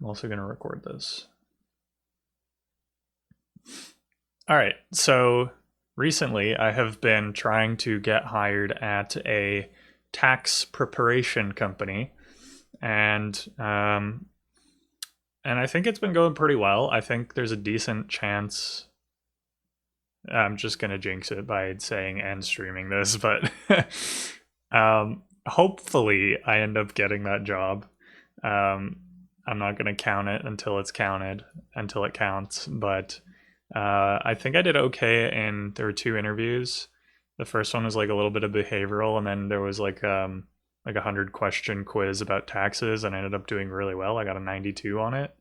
I'm also going to record this. All right. So recently I have been trying to get hired at a tax preparation company, and I think it's been going pretty well. I think there's a decent chance. I'm just gonna jinx it by saying and streaming this, but hopefully I end up getting that job. Um, I'm not gonna count it until it's counted, until it counts. But I think I did okay, and there were two interviews. The first one was like a little bit of behavioral, and then there was like 100 question quiz about taxes, and I ended up doing really well. I got a 92 on it,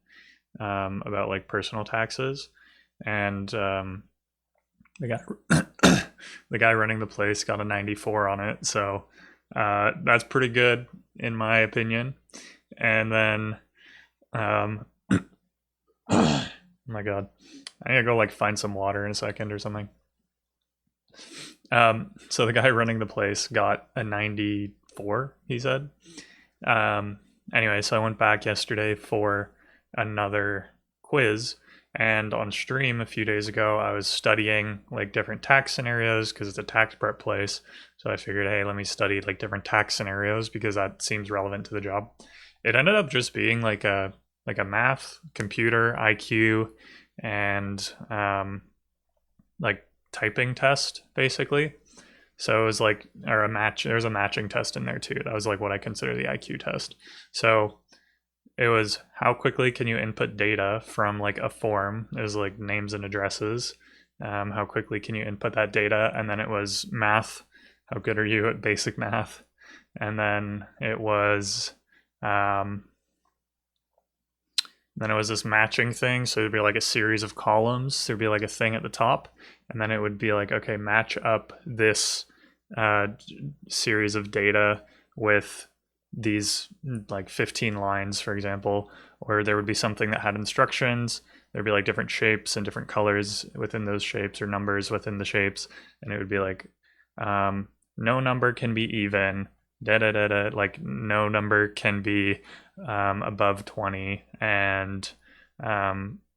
about like personal taxes, and the guy the guy running the place got a 94 on it. So that's pretty good in my opinion. And then oh my god, I need to go like find some water in a second or something. So the guy running the place got a 94, he said. um anyway, so I went back yesterday for another quiz, and on stream a few days ago I was studying like different tax scenarios because it's a tax prep place. So I figured, hey, let me study like different tax scenarios because that seems relevant to the job. It ended up just being like a math, computer, IQ, and like typing test basically. So it was like, or a match. There's a matching test in there too. That was like what I consider the IQ test. So it was how quickly can you input data from like a form. It was like names and addresses. How quickly can you input that data? And then it was math. How good are you at basic math? And then it was this matching thing. So it'd be like a series of columns. There'd be like a thing at the top, and then it would be like, okay, match up this uh, series of data with these like 15 lines, for example. Or there would be something that had instructions. There'd be like different shapes and different colors within those shapes, or numbers within the shapes. And it would be like, no number can be even, da da da da, like no number can be above 20, and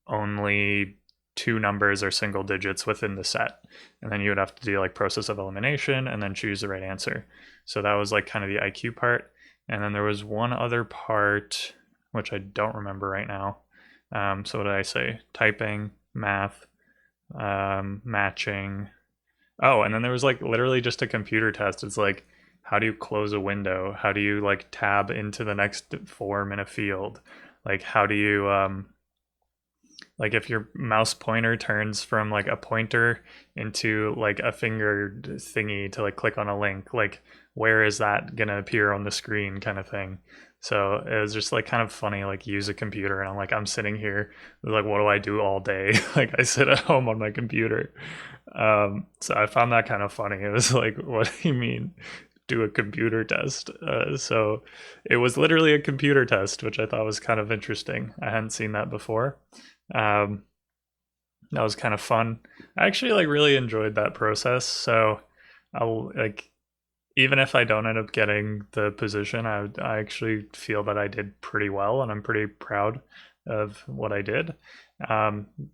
only two numbers are single digits within the set. And then you would have to do like process of elimination and then choose the right answer. So that was like kind of the IQ part. And then there was one other part which I don't remember right now. So what did I say? Typing, math, matching. Oh, and then there was like literally just a computer test. It's like, how do you close a window? How do you like tab into the next form in a field? Like, how do you like if your mouse pointer turns from like a pointer into like a finger thingy to like click on a link, like where is that gonna appear on the screen, kind of thing. So it was just like kind of funny, like use a computer, and I'm sitting here like, what do I do all day? Like I sit at home on my computer. So I found that kind of funny. It was like, what do you mean do a computer test? So it was literally a computer test, which I thought was kind of interesting. I hadn't seen that before. Um, that was kind of fun. I actually like really enjoyed that process. So I'll like, even if I don't end up getting the position, I actually feel that I did pretty well, and I'm pretty proud of what I did.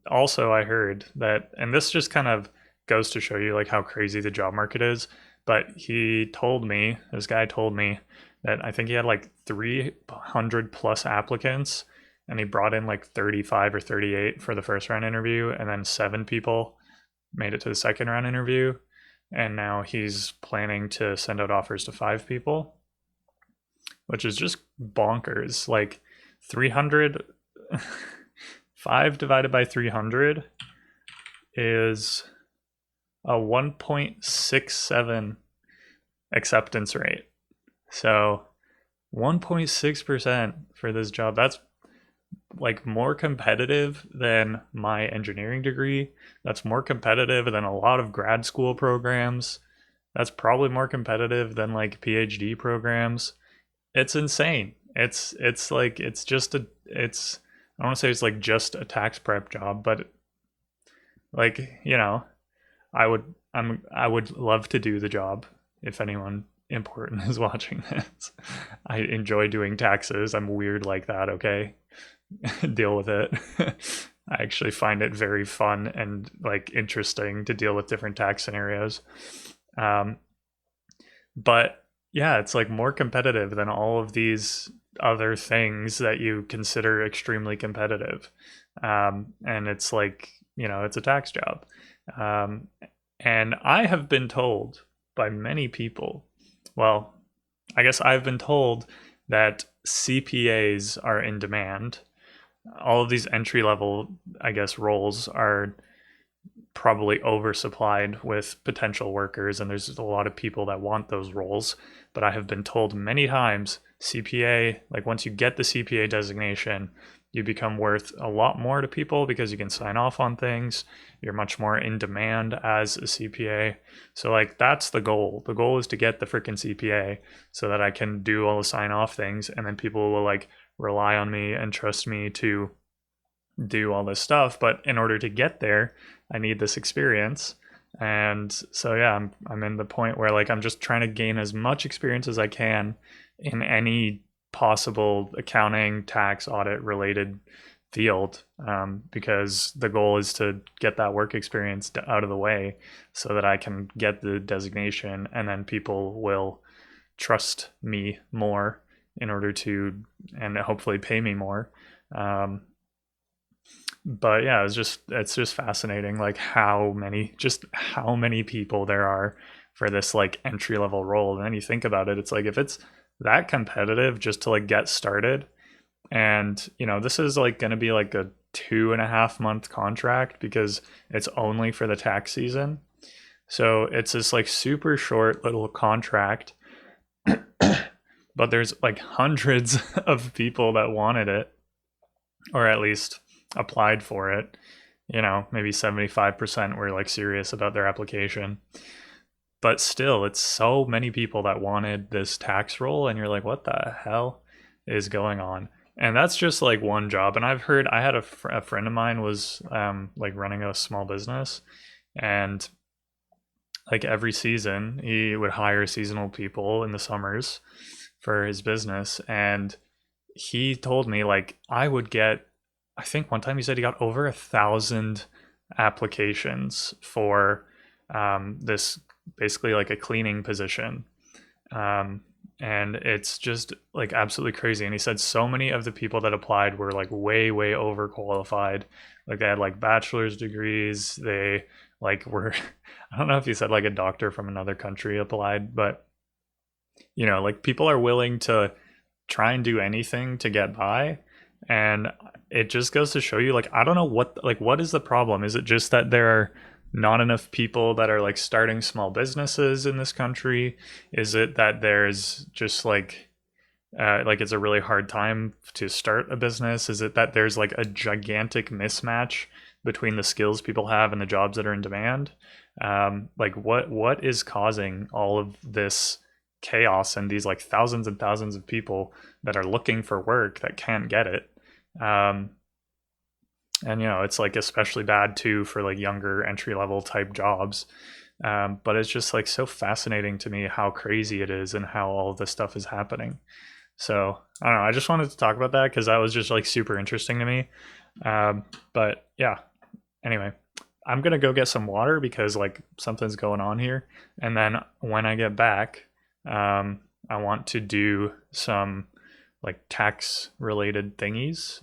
Also, I heard that, and this just kind of goes to show you like how crazy the job market is. But this guy told me that I think he had like 300 plus applicants, and he brought in like 35 or 38 for the first round interview, and then 7 people made it to the second round interview. And now he's planning to send out offers to 5 people, which is just bonkers. Like 300, 5 divided by 300 is a 1.67 acceptance rate. So 1.6% for this job. That's like more competitive than my engineering degree. That's more competitive than a lot of grad school programs. That's probably more competitive than like PhD programs. It's insane. It's like it's just a it's I don't want to say it's like just a tax prep job, but like, I would love to do the job if anyone important is watching this. I enjoy doing taxes. I'm weird like that, okay? deal with it. I actually find it very fun and like interesting to deal with different tax scenarios. Um, but yeah, it's like more competitive than all of these other things that you consider extremely competitive. And it's like, it's a tax job. Um, and I have been told by many people, well, I guess I've been told that CPAs are in demand. All of these entry level, I guess, roles are probably oversupplied with potential workers, and there's a lot of people that want those roles. But I have been told many times CPA, like once you get the CPA designation, you become worth a lot more to people because you can sign off on things. You're much more in demand as a CPA. So, like, that's the goal. The goal is to get the freaking CPA so that I can do all the sign off things, and then people will like rely on me and trust me to do all this stuff. But in order to get there, I need this experience. And so yeah, I'm in the point where like I'm just trying to gain as much experience as I can in any possible accounting, tax, audit related field, because the goal is to get that work experience out of the way so that I can get the designation, and then people will trust me more in order to, and hopefully pay me more. But yeah, it's just fascinating, like how many people there are for this like entry level role. And then you think about it, it's like if it's that competitive just to like get started, and this is like going to be like a 2.5 month contract because it's only for the tax season. So it's this like super short little contract, but there's like hundreds of people that wanted it, or at least applied for it. Maybe 75% were like serious about their application. But still, it's so many people that wanted this tax role, and you're like, what the hell is going on? And that's just like one job. And I've heard, I had a friend of mine was like running a small business, and like every season he would hire seasonal people in the summers for his business. And he told me like I would get, I think one time he said he got over 1,000 applications for this, basically like a cleaning position. Um, and it's just like absolutely crazy. And he said so many of the people that applied were like way, way overqualified. Like they had like bachelor's degrees. They like were, I don't know if he said like a doctor from another country applied, but like people are willing to try and do anything to get by. And it just goes to show you, like, I don't know what is the problem. Is it just that there are not enough people that are like starting small businesses in this country? Is it that there's just like it's a really hard time to start a business? Is it that there's like a gigantic mismatch between the skills people have and the jobs that are in demand? Like what is causing all of this chaos and these like thousands and thousands of people that are looking for work that can't get it? Um, and it's like especially bad too for like younger entry level type jobs. But it's just like so fascinating to me how crazy it is and how all of this stuff is happening. So I don't know. I just wanted to talk about that because that was just like super interesting to me. But yeah, anyway, I'm gonna go get some water because like something's going on here. And then when I get back, I want to do some like tax related thingies.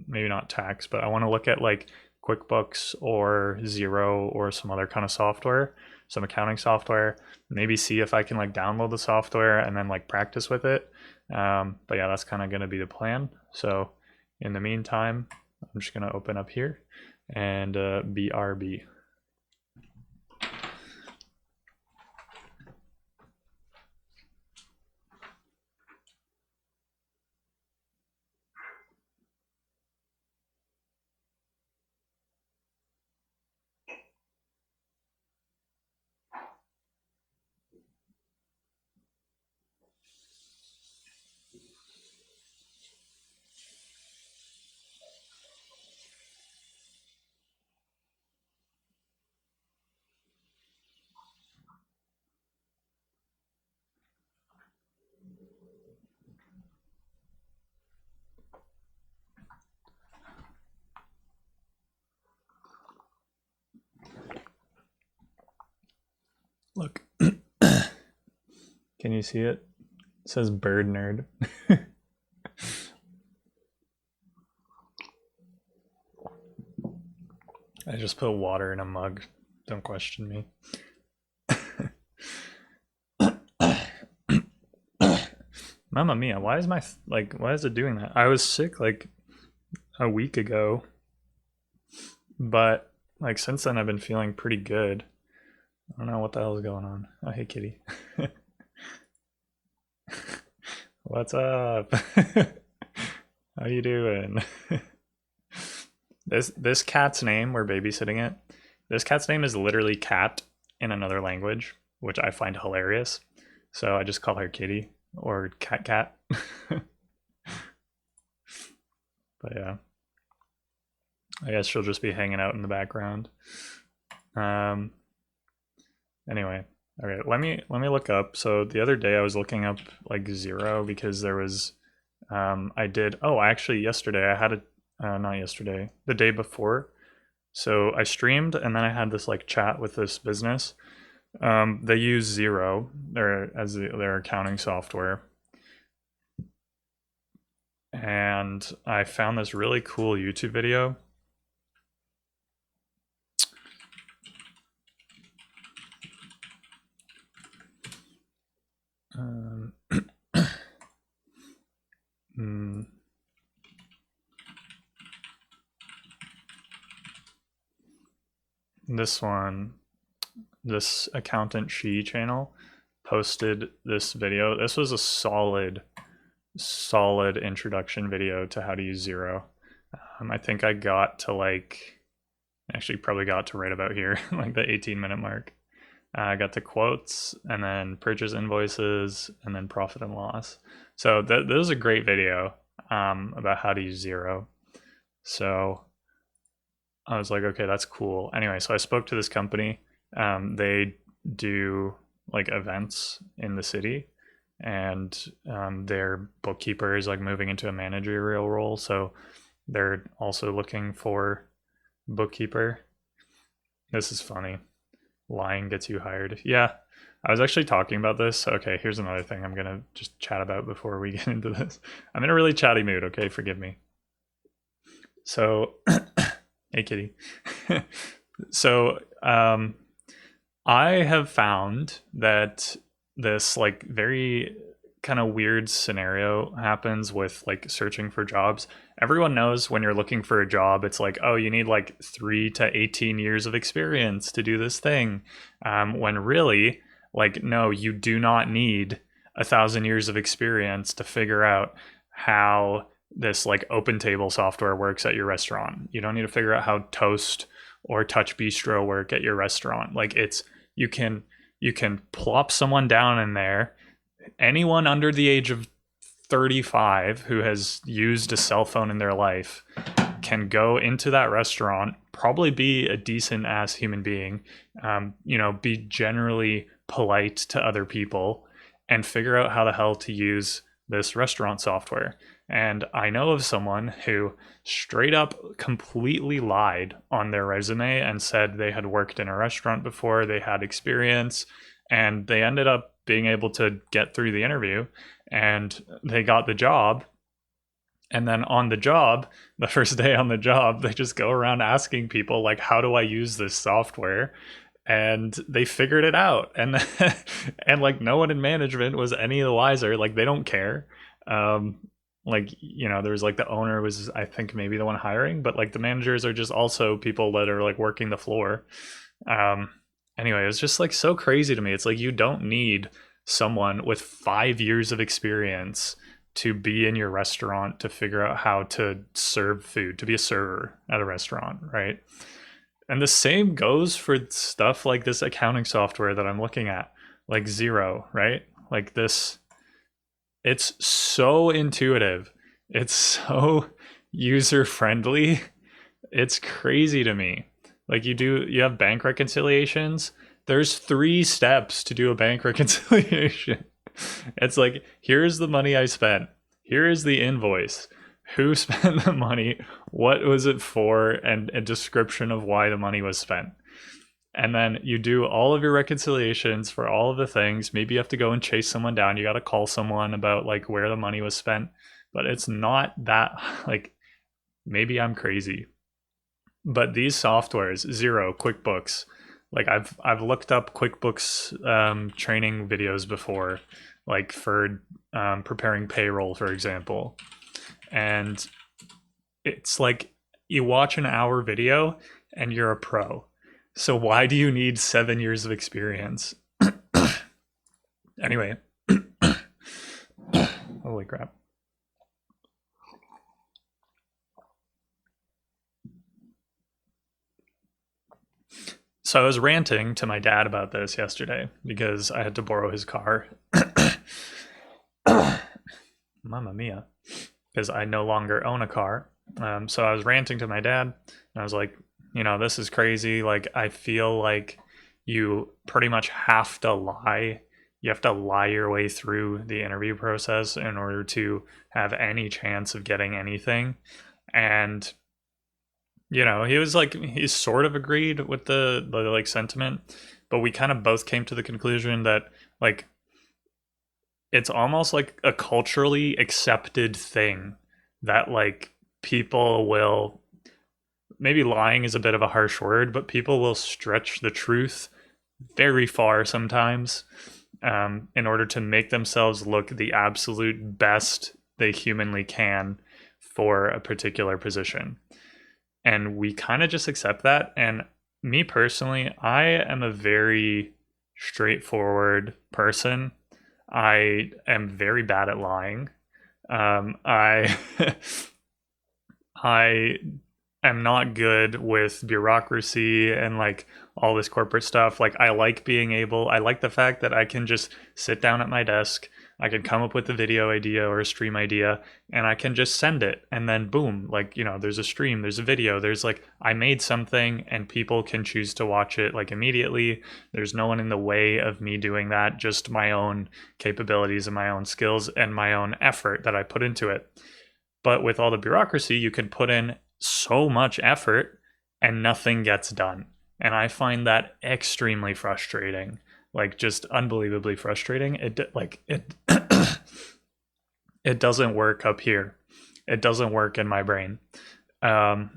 Maybe not tax, but I want to look at like QuickBooks or Zero or some other kind of software, some accounting software. Maybe see if I can like download the software and then like practice with it. But yeah, that's kind of going to be the plan. So in the meantime, I'm just going to open up here and BRB. Can you see it? It says bird nerd. I just put water in a mug. Don't question me. Mamma mia, why is my why is it doing that? I was sick like a week ago, but like since then I've been feeling pretty good. I don't know what the hell is going on. Oh, hey kitty. What's up? How you doing? This cat's name, we're babysitting it. This cat's name is literally cat in another language, which I find hilarious. So I just call her Kitty or Cat. But yeah, I guess she'll just be hanging out in the background. Anyway, okay, let me look up. So the other day I was looking up like zero because there was I did actually yesterday I had a not yesterday, the day before. So I streamed and then I had this like chat with this business. They use Xero as their accounting software. And I found this really cool YouTube video. This accountant she channel posted this video. This was a solid introduction video to how to use Xero. I think I got to actually probably got to right about here, like the 18-minute mark. I got to quotes and then purchase invoices and then profit and loss. So that was a great video about how to use Xero. So I was like, okay, that's cool. Anyway, so I spoke to this company. They do like events in the city, and their bookkeeper is like moving into a managerial role. So they're also looking for bookkeeper. This is funny. Lying gets you hired. Yeah, I was actually talking about this. Okay, here's another thing I'm gonna just chat about before we get into this. I'm in a really chatty mood, okay? Forgive me. So, hey kitty. So, I have found that this like very kind of weird scenario happens with like searching for jobs. Everyone knows when you're looking for a job, it's like, oh, you need like 3 to 18 years of experience to do this thing. When really, like, no, you do not need 1,000 years of experience to figure out how this like open table software works at your restaurant. You don't need to figure out how Toast or Touch Bistro work at your restaurant. Like you can plop someone down in there. Anyone under the age of 35 who has used a cell phone in their life can go into that restaurant, probably be a decent ass human being, be generally polite to other people, and figure out how the hell to use this restaurant software. And I know of someone who straight up completely lied on their resume and said they had worked in a restaurant before, they had experience, and they ended up being able to get through the interview and they got the job. And then on the job, the first day on the job, they just go around asking people like, how do I use this software? And they figured it out. And and like no one in management was any the wiser. Like they don't care. There was like the owner was, I think, maybe the one hiring, but like the managers are just also people that are like working the floor. Anyway, it was just like so crazy to me. It's like you don't need someone with 5 years of experience to be in your restaurant to figure out how to serve food, to be a server at a restaurant, right? And the same goes for stuff like this accounting software that I'm looking at, like Xero, right? Like this, it's so intuitive. It's so user friendly. It's crazy to me. Like you have bank reconciliations. There's 3 steps to do a bank reconciliation. It's like, here's the money I spent. Here is the invoice. Who spent the money? What was it for? And a description of why the money was spent. And then you do all of your reconciliations for all of the things. Maybe you have to go and chase someone down. You got to call someone about like where the money was spent. But it's not that like, maybe I'm crazy. But these softwares, Xero, QuickBooks, like I've looked up QuickBooks training videos before, like for preparing payroll, for example, and it's like you watch an hour video and you're a pro. So why do you need 7 years of experience? Anyway, holy crap. So I was ranting to my dad about this yesterday because I had to borrow his car. Mamma mia. Because I no longer own a car. So I was ranting to my dad, and I was like, this is crazy. Like, I feel like you pretty much have to lie. You have to lie your way through the interview process in order to have any chance of getting anything. And he was like, he sort of agreed with the like sentiment, but we kind of both came to the conclusion that like it's almost like a culturally accepted thing that like people will, maybe lying is a bit of a harsh word, but people will stretch the truth very far sometimes in order to make themselves look the absolute best they humanly can for a particular position. And we kind of just accept that. And me personally, I am a very straightforward person. I am very bad at lying. I I am not good with bureaucracy and like all this corporate stuff. Like I like the fact that I can just sit down at my desk, I can come up with a video idea or a stream idea, and I can just send it, and then boom, like, there's a stream, there's a video, there's like, I made something and people can choose to watch it like immediately. There's no one in the way of me doing that, just my own capabilities and my own skills and my own effort that I put into it. But with all the bureaucracy, you can put in so much effort and nothing gets done. And I find that extremely frustrating, like just unbelievably frustrating. It it doesn't work up here. It doesn't work in my brain. But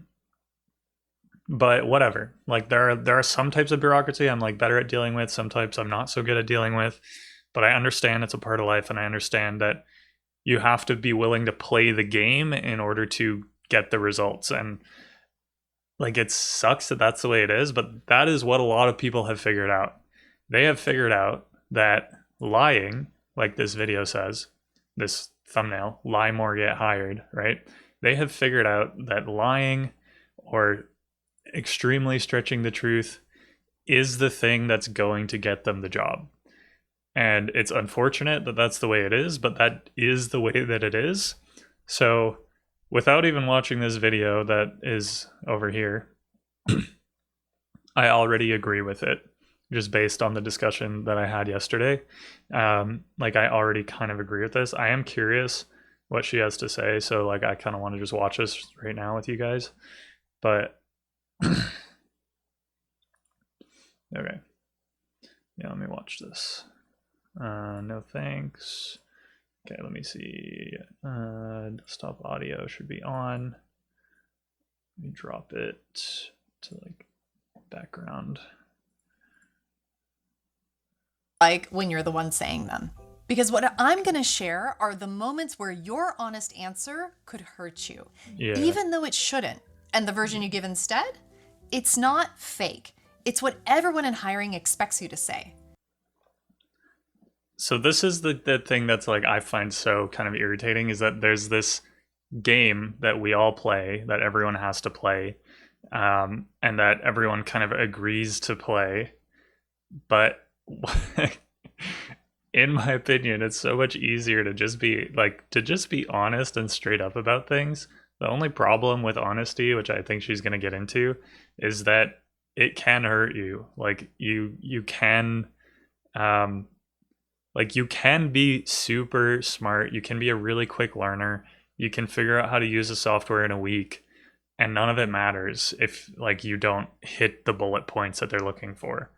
whatever. Like there are some types of bureaucracy I'm like better at dealing with, some types I'm not so good at dealing with. But I understand it's a part of life, and I understand that you have to be willing to play the game in order to get the results. And like it sucks that that's the way it is, but that is what a lot of people have figured out. They have figured out that lying, like this video says, this thumbnail, lie more, get hired, right? They have figured out that lying or extremely stretching the truth is the thing that's going to get them the job. And it's unfortunate that that's the way it is, but that is the way that it is. So without even watching this video that is over here, I already agree with it, just based on the discussion that I had yesterday. Like I already kind of agree with this. I am curious what she has to say, so like I kind of want to just watch this right now with you guys. But okay, yeah, let me watch this. No thanks. Okay, let me see. Desktop audio should be on. Let me drop it to like background. Like when you're the one saying them. Because what I'm going to share are the moments where your honest answer could hurt you, even though it shouldn't. And the version you give instead, it's not fake. It's what everyone in hiring expects you to say. So this is the thing that's like I find so kind of irritating, is that there's this game that we all play, that everyone has to play, and that everyone kind of agrees to play. But in my opinion, it's so much easier to just be honest and straight up about things. The only problem with honesty, which I think she's going to get into, is that it can hurt you. Like you can like you can be super smart, you can be a really quick learner, you can figure out how to use a software in a week, and none of it matters if like you don't hit the bullet points that they're looking for.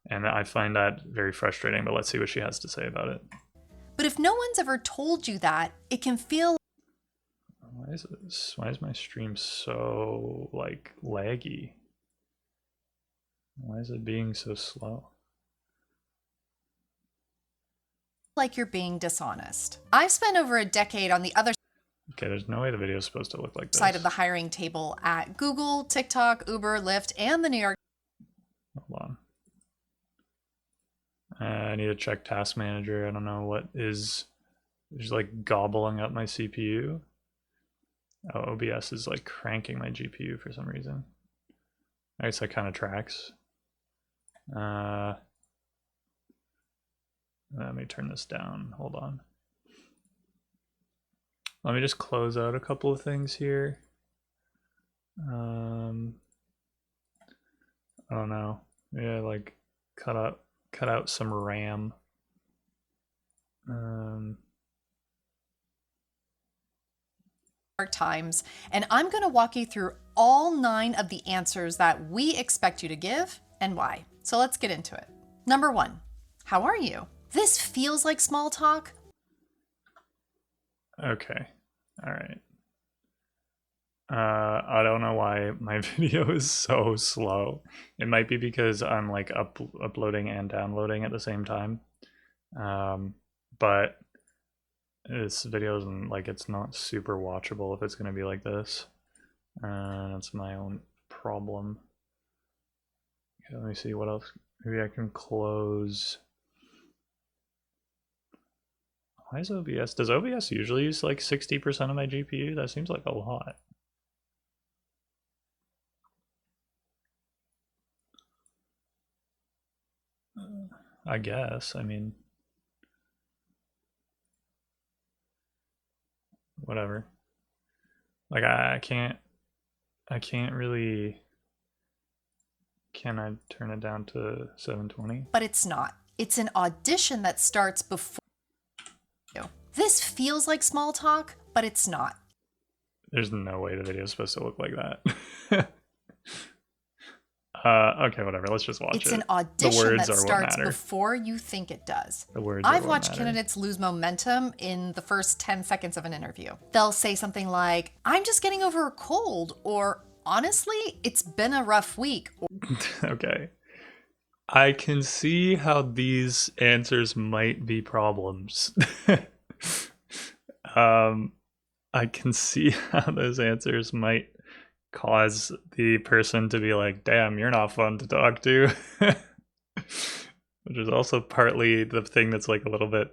And I find that very frustrating, but let's see what she has to say about it. But if no one's ever told you that, it can feel why is my stream so like laggy? Why is it being so slow? like you're being dishonest. I've spent over a decade on the other Okay, there's no way the video is supposed to look like this. side of the hiring table at Google, TikTok, Uber, Lyft, and the New York. Hold on. I need to check Task Manager. I don't know what is just like gobbling up my CPU. Oh, OBS is like cranking my GPU for some reason. I guess that kind of tracks. Let me turn this down. Hold on. Let me just close out a couple of things here. I don't know. Yeah, like cut out some RAM. Times, and I'm going to walk you through all 9 of the answers that we expect you to give and why. So let's get into it. Number 1, how are you? This feels like small talk. Okay. All right. I don't know why my video is so slow. It might be because I'm like uploading and downloading at the same time. But this video isn't like, it's not super watchable if it's going to be like this. That's my own problem. Okay, let me see what else. Maybe I can close. Why is OBS? Does OBS usually use like 60% of my GPU? That seems like a lot. I guess. I mean, whatever. Like I can't really. Can I turn it down to 720? But it's not. It's an audition that starts before you. This feels like small talk, but it's not. There's no way the video is supposed to look like that. Okay, whatever. Let's just watch it. It's an audition that starts before you think it does. The words I've watched candidates lose momentum in the first 10 seconds of an interview. They'll say something like, "I'm just getting over a cold," or "Honestly, it's been a rough week." Okay. I can see how these answers might be problems. I can see how those answers might cause the person to be like, damn, you're not fun to talk to. Which is also partly the thing that's like a little bit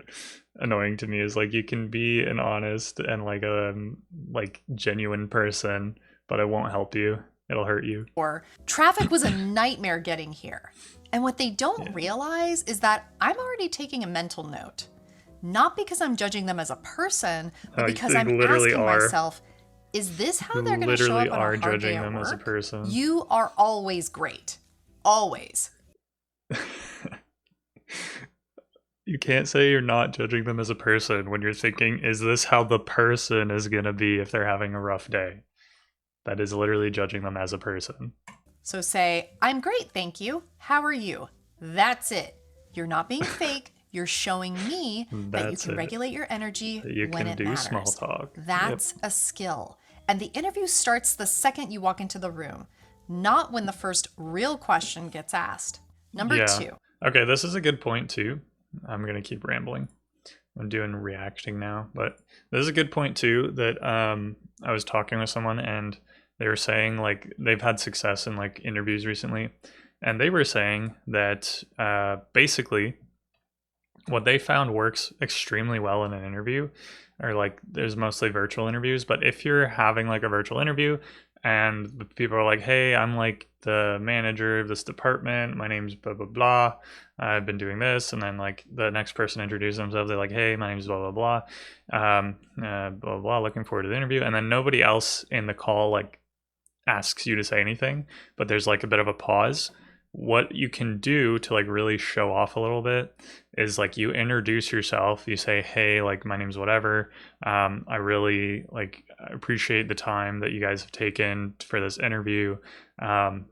annoying to me, is like you can be an honest and like genuine person, but it won't help you. It'll hurt you. Or traffic was a nightmare getting here. And what they don't realize is that I'm already taking a mental note. Not because I'm judging them as a person, but because I'm asking myself, is this how they're going to show up on a hard day at work? As a person. You are always great. Always. You can't say you're not judging them as a person when you're thinking, is this how the person is going to be if they're having a rough day? That is literally judging them as a person. So say, "I'm great, thank you. How are you?" That's it. You're not being fake. You're showing me that you can regulate your energy when it matters. Small talk. That's a skill. And the interview starts the second you walk into the room, not when the first real question gets asked. Number 2. Okay, this is a good point too. I'm going to keep rambling. I'm doing reacting now, but this is a good point too, that I was talking with someone and they were saying like they've had success in like interviews recently, and they were saying that basically what they found works extremely well in an interview, or like there's mostly virtual interviews, but if you're having like a virtual interview and people are like, hey, I'm like the manager of this department, my name's blah blah blah, I've been doing this, and then like the next person introduces themselves, they're like, hey, my name's blah blah blah, blah blah blah, looking forward to the interview, and then nobody else in the call like asks you to say anything, but there's like a bit of a pause. what you can do to like really show off a little bit is like you introduce yourself. You say, hey, like my name's whatever. I really like appreciate the time that you guys have taken for this interview.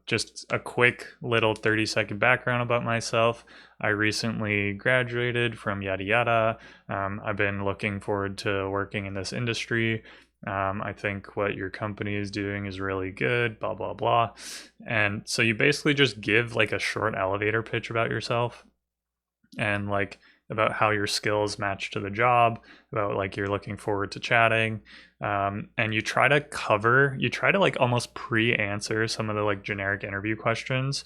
Just a quick little 30-second background about myself. I recently graduated from yada yada. I've been looking forward to working in this industry. I think what your company is doing is really good, blah, blah, blah. And so you basically just give like a short elevator pitch about yourself and like about how your skills match to the job, about like you're looking forward to chatting. And you try to like almost pre-answer some of the like generic interview questions.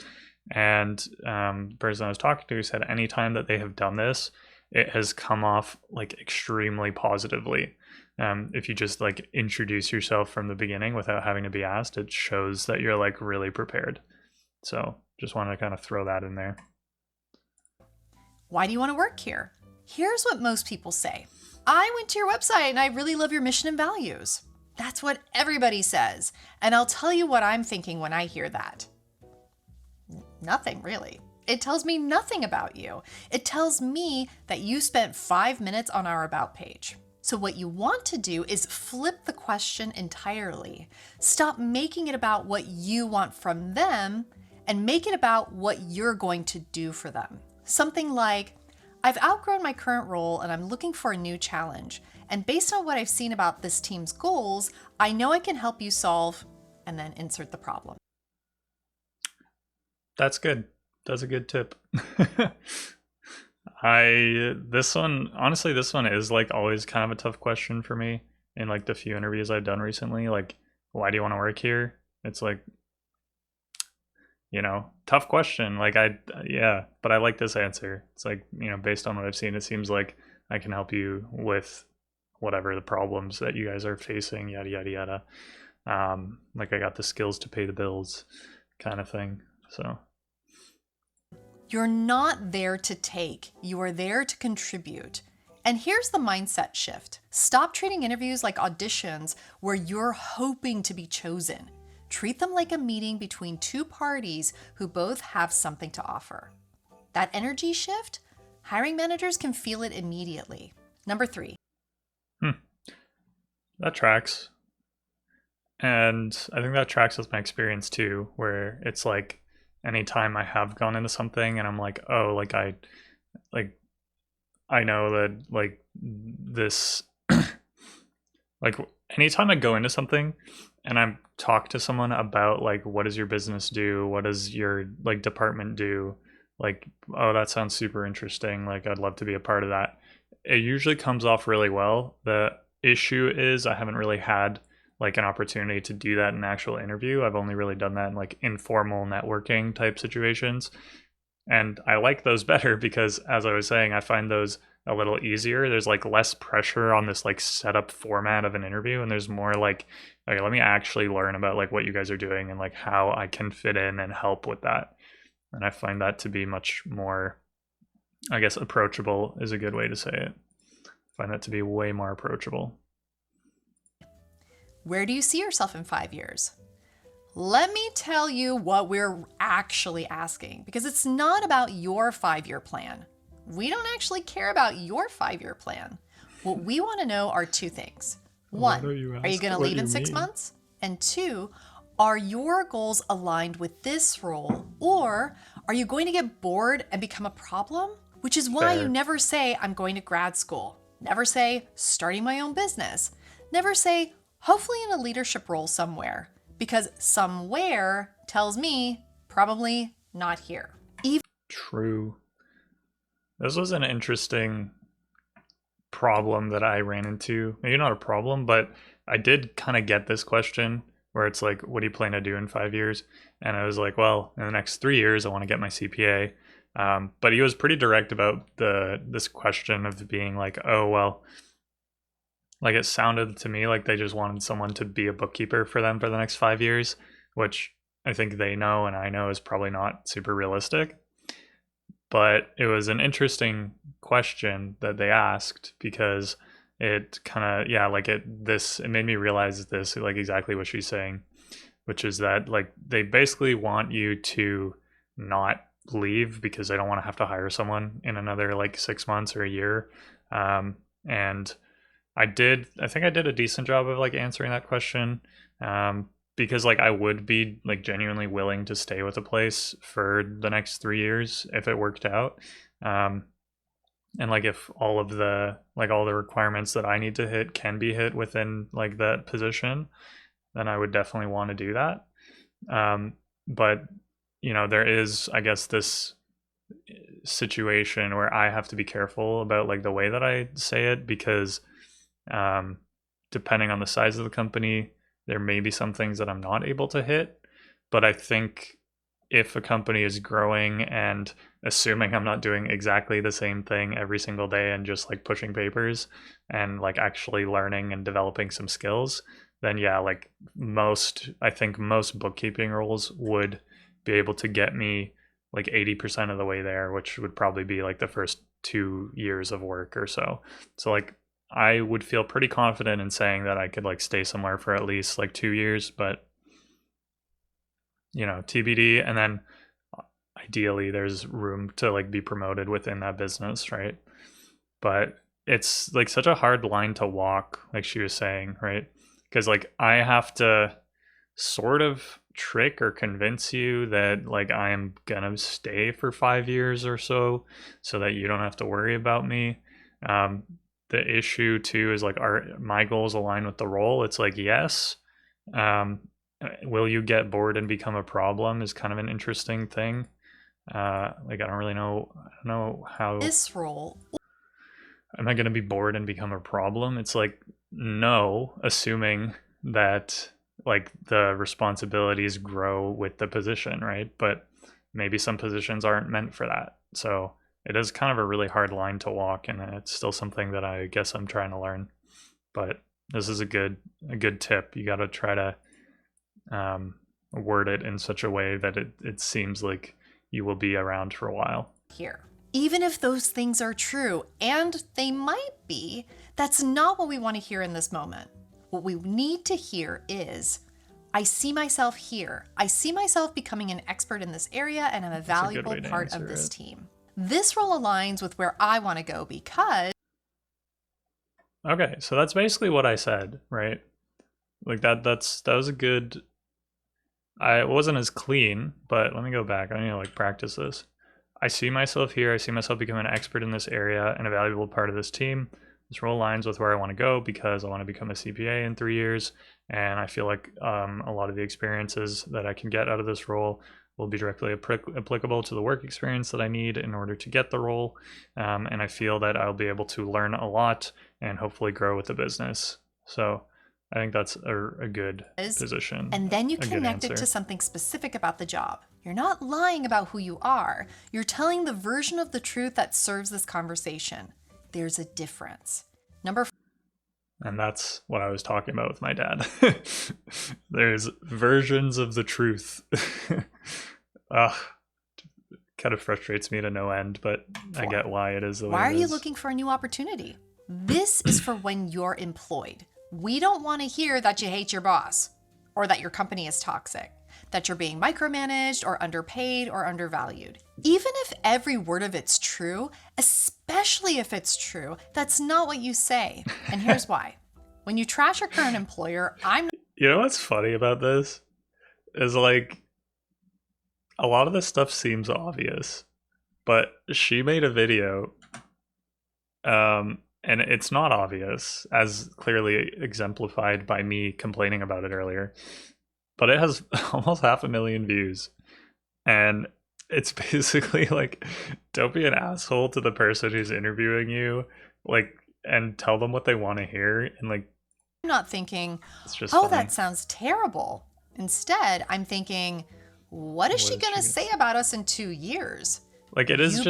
And the person I was talking to said anytime that they have done this, it has come off like extremely positively. If you just like introduce yourself from the beginning without having to be asked, it shows that you're like really prepared. So just wanted to kind of throw that in there. Why do you want to work here? Here's what most people say. I went to your website and I really love your mission and values. That's what everybody says. And I'll tell you what I'm thinking when I hear that. Nothing really. It tells me nothing about you. It tells me that you spent 5 minutes on our About page. So what you want to do is flip the question entirely. Stop making it about what you want from them and make it about what you're going to do for them. Something like, I've outgrown my current role and I'm looking for a new challenge. And based on what I've seen about this team's goals, I know I can help you solve, and then insert the problem. That's good. That's a good tip. This one is like always kind of a tough question for me in like the few interviews I've done recently. Like, why do you want to work here? It's like, tough question. Like yeah, but I like this answer. It's like, based on what I've seen, it seems like I can help you with whatever the problems that you guys are facing, yada, yada, yada. Like I got the skills to pay the bills kind of thing. So. You're not there to take, you are there to contribute. And here's the mindset shift. Stop treating interviews like auditions where you're hoping to be chosen. Treat them like a meeting between two parties who both have something to offer. That energy shift, hiring managers can feel it immediately. Number 3. That tracks. And I think that tracks with my experience too, where it's like, anytime I have gone into something and I'm like, oh, like I know that like this, like anytime I go into something and I'm talk to someone about like, what does your business do? What does your like department do? Like, oh, that sounds super interesting. Like, I'd love to be a part of that. It usually comes off really well. The issue is I haven't really had like an opportunity to do that in an actual interview. I've only really done that in like informal networking type situations. And I like those better because, as I was saying, I find those a little easier. There's like less pressure on this like setup format of an interview. And there's more like, okay, let me actually learn about like what you guys are doing and like how I can fit in and help with that. And I find that to be much more, I guess, approachable is a good way to say it. I find that to be way more approachable. Where do you see yourself in 5 years? Let me tell you what we're actually asking, because it's not about your 5-year plan. We don't actually care about your 5-year plan. What we want to know are 2 things. 1, are you going to leave in 6 months? And 2, are your goals aligned with this role, or are you going to get bored and become a problem? Which is why you never say, I'm going to grad school. Never say, starting my own business. Never say, hopefully in a leadership role somewhere, because somewhere tells me probably not here. True. This was an interesting problem that I ran into. Maybe not a problem, but I did kind of get this question where it's like, what do you plan to do in 5 years? And I was like, well, in the next 3 years, I want to get my CPA. But he was pretty direct about this question of being like, oh, well, like it sounded to me like they just wanted someone to be a bookkeeper for them for the next 5 years, which I think they know and I know is probably not super realistic. But it was an interesting question that they asked because it kind of, it made me realize this, like exactly what she's saying, which is that like they basically want you to not leave because I don't want to have to hire someone in another like 6 months or a year. And I think I did a decent job of like answering that question. Because like I would be like genuinely willing to stay with a place for the next 3 years if it worked out. Um, and like if all the requirements that I need to hit can be hit within like that position, then I would definitely want to do that. But there is, I guess, this situation where I have to be careful about like the way that I say it because um, depending on the size of the company, there may be some things that I'm not able to hit. But I think if a company is growing and assuming I'm not doing exactly the same thing every single day and just like pushing papers and like actually learning and developing some skills, then yeah, like I think most bookkeeping roles would be able to get me like 80% of the way there, which would probably be like the first 2 years of work or so. So like I would feel pretty confident in saying that I could like stay somewhere for at least like 2 years, but TBD. And then ideally there's room to like be promoted within that business, right? But it's like such a hard line to walk, like she was saying, right? Because like I have to sort of trick or convince you that like I am gonna stay for 5 years or so that you don't have to worry about me. Um, the issue too is like, are my goals align with the role? It's like yes. Um, will you get bored and become a problem is kind of an interesting thing. Like I don't really know. I don't know how. This role. Am I going to be bored and become a problem? It's like no, assuming that like the responsibilities grow with the position, right? But maybe some positions aren't meant for that. So it is kind of a really hard line to walk, and it's still something that I guess I'm trying to learn. But this is a good tip. You got to try to word it in such a way that it seems like you will be around for a while. Here. Even if those things are true, and they might be, that's not what we want to hear in this moment. What we need to hear is, I see myself here. I see myself becoming an expert in this area, and I'm a valuable part of this team. This role aligns with where I want to go because... Okay, so that's basically what I said, right? Like that was a good... It wasn't as clean, but let me go back. I need to like practice this. I see myself here. I see myself becoming an expert in this area and a valuable part of this team. This role aligns with where I want to go because I want to become a CPA in 3 years. And I feel like a lot of the experiences that I can get out of this role will be directly applicable to the work experience that I need in order to get the role. And I feel that I'll be able to learn a lot and hopefully grow with the business. So I think that's a good position. And then you connect it to something specific about the job. You're not lying about who you are. You're telling the version of the truth that serves this conversation. There's a difference. And that's what I was talking about with my dad. There's versions of the truth. Kind of frustrates me to no end, but I get why it is the way it is. Why are you looking for a new opportunity? This is for when you're employed. We don't want to hear that you hate your boss or that your company is toxic, that you're being micromanaged or underpaid or undervalued. Even if every word of it's true, especially if it's true, that's not what you say. And here's why. When you trash your current employer, You know what's funny about this? Is like, a lot of this stuff seems obvious, but she made a video, and it's not obvious, as clearly exemplified by me complaining about it earlier. But it has almost 500,000 views. And it's basically like, don't be an asshole to the person who's interviewing you, like, and tell them what they want to hear. And like, I'm not thinking, oh, funny. That sounds terrible. Instead, I'm thinking, what is she going to say about us in 2 years? Like, it is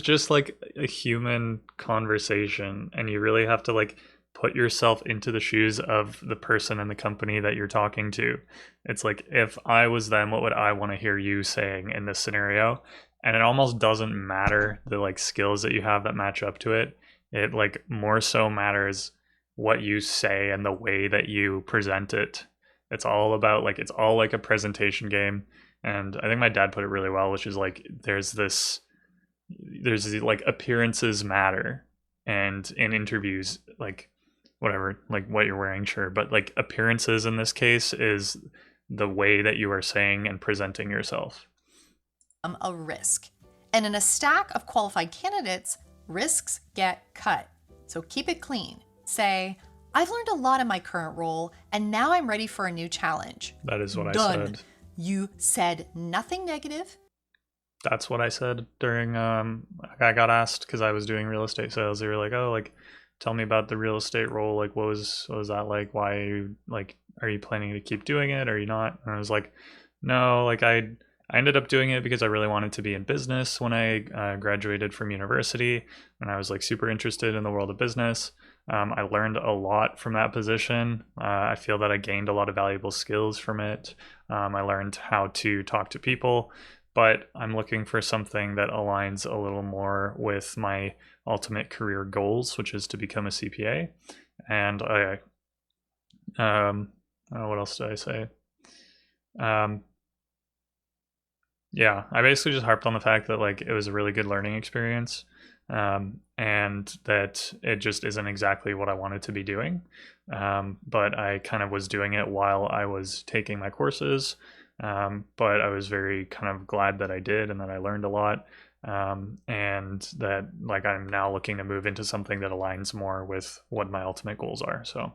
just like a human conversation, and you really have to like put yourself into the shoes of the person and the company that you're talking to. It's like, if I was them, what would I want to hear you saying in this scenario? And it almost doesn't matter the like skills that you have that match up to it. It like more so matters what you say and the way that you present it. It's all about like, it's all like a presentation game. And I think my dad put it really well, which is like there's like appearances matter, and in interviews, like whatever, like what you're wearing, sure, but like appearances in this case is the way that you are saying and presenting yourself. A risk. And in a stack of qualified candidates, risks get cut. So keep it clean. Say, I've learned a lot in my current role, and now I'm ready for a new challenge. That is what Done. I said. You said nothing negative. That's what I said during I got asked because I was doing real estate sales. They were like, "Oh, like tell me about the real estate role. Like what was that like? Why are you like are you planning to keep doing it or are you not?" And I was like, "No, like I ended up doing it because I really wanted to be in business when I graduated from university, and I was like super interested in the world of business. I learned a lot from that position. I feel that I gained a lot of valuable skills from it. I learned how to talk to people, but I'm looking for something that aligns a little more with my ultimate career goals, which is to become a CPA. And what else did I say? Um, yeah, I basically just harped on the fact that like it was a really good learning experience, and that it just isn't exactly what I wanted to be doing. But I kind of was doing it while I was taking my courses. But I was very kind of glad that I did and that I learned a lot. And that like I'm now looking to move into something that aligns more with what my ultimate goals are. So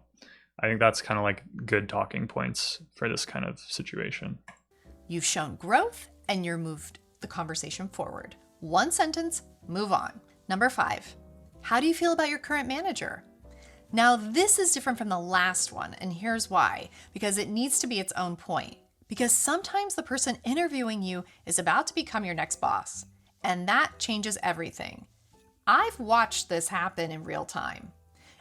I think that's kind of like good talking points for this kind of situation. You've shown growth and you're moved the conversation forward. One sentence, move on. Number 5, how do you feel about your current manager? Now, this is different from the last one, and here's why. Because it needs to be its own point. Because sometimes the person interviewing you is about to become your next boss, and that changes everything. I've watched this happen in real time.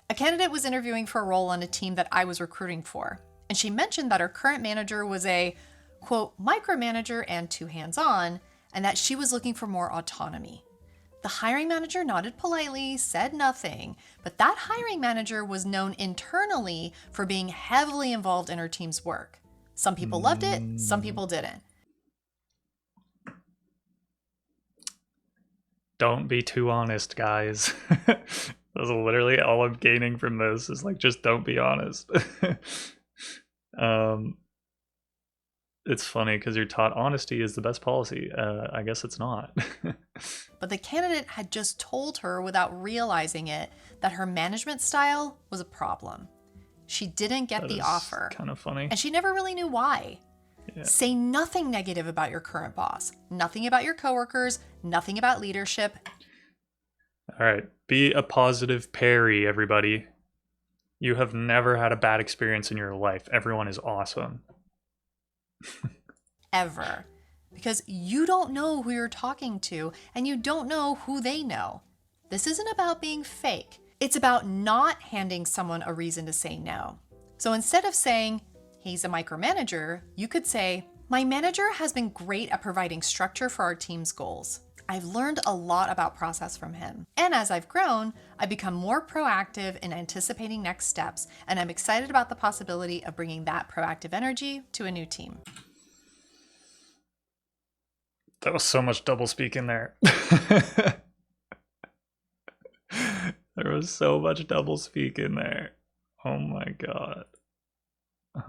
A candidate was interviewing for a role on a team that I was recruiting for, and she mentioned that her current manager was a, quote, micromanager and too hands-on, and that she was looking for more autonomy. The hiring manager nodded politely, said nothing, but that hiring manager was known internally for being heavily involved in her team's work. Some people loved it, some people didn't. Don't be too honest, guys. That's literally all I'm gaining from this is like just don't be honest. It's funny because you're taught honesty is the best policy. I guess it's not. But the candidate had just told her without realizing it that her management style was a problem. She didn't get the offer. Kind of funny. And she never really knew why. Yeah. Say nothing negative about your current boss, nothing about your coworkers, nothing about leadership. All right. Be a positive Perry, everybody. You have never had a bad experience in your life. Everyone is awesome. Ever. Because you don't know who you're talking to and you don't know who they know. This isn't about being fake. It's about not handing someone a reason to say no. So instead of saying, he's a micromanager, you could say, my manager has been great at providing structure for our team's goals. I've learned a lot about process from him. And as I've grown, I've become more proactive in anticipating next steps, and I'm excited about the possibility of bringing that proactive energy to a new team. That was so much doublespeak in there. There was so much doublespeak in there. Oh my god.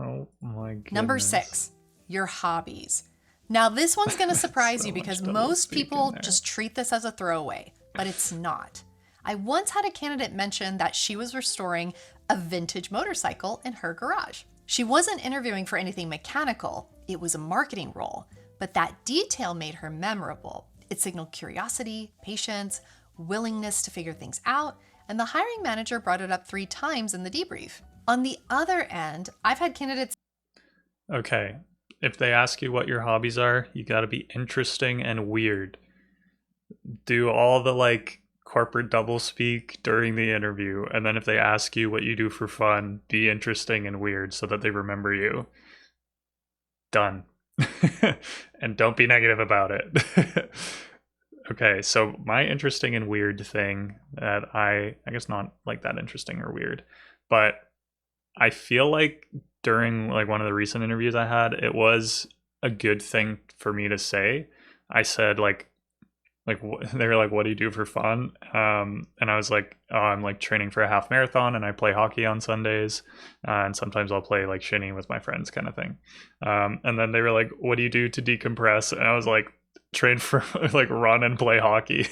Oh my goodness. Number 6, your hobbies. Now this one's going to surprise you because most people just treat this as a throwaway, but it's not. I once had a candidate mention that she was restoring a vintage motorcycle in her garage. She wasn't interviewing for anything mechanical, it was a marketing role, but that detail made her memorable. It signaled curiosity, patience, willingness to figure things out, and the hiring manager brought it up 3 times in the debrief. On the other end, I've had candidates. Okay, if they ask you what your hobbies are, you gotta be interesting and weird. Do all the like corporate doublespeak during the interview, and then if they ask you what you do for fun, be interesting and weird so that they remember you. Done. And don't be negative about it. Okay, so my interesting and weird thing that I guess not like that interesting or weird, but I feel like during like one of the recent interviews I had, it was a good thing for me to say. I said they were like, what do you do for fun? And I was like, oh, I'm like training for a half marathon, and I play hockey on Sundays, and sometimes I'll play like shinny with my friends, kind of thing. And then they were like, what do you do to decompress? And I was like, train for like run and play hockey.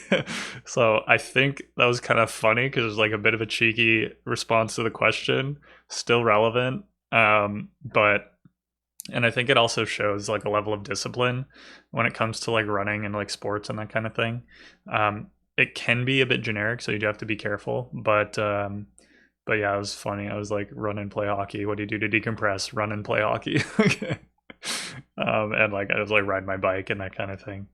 So I think that was kind of funny because it was like a bit of a cheeky response to the question, still relevant. But and I think it also shows like a level of discipline when it comes to like running and like sports and that kind of thing. It can be a bit generic, so you do have to be careful. But yeah, it was funny. I was like, run and play hockey. What do you do to decompress? Run and play hockey. And like I was like ride my bike and that kind of thing.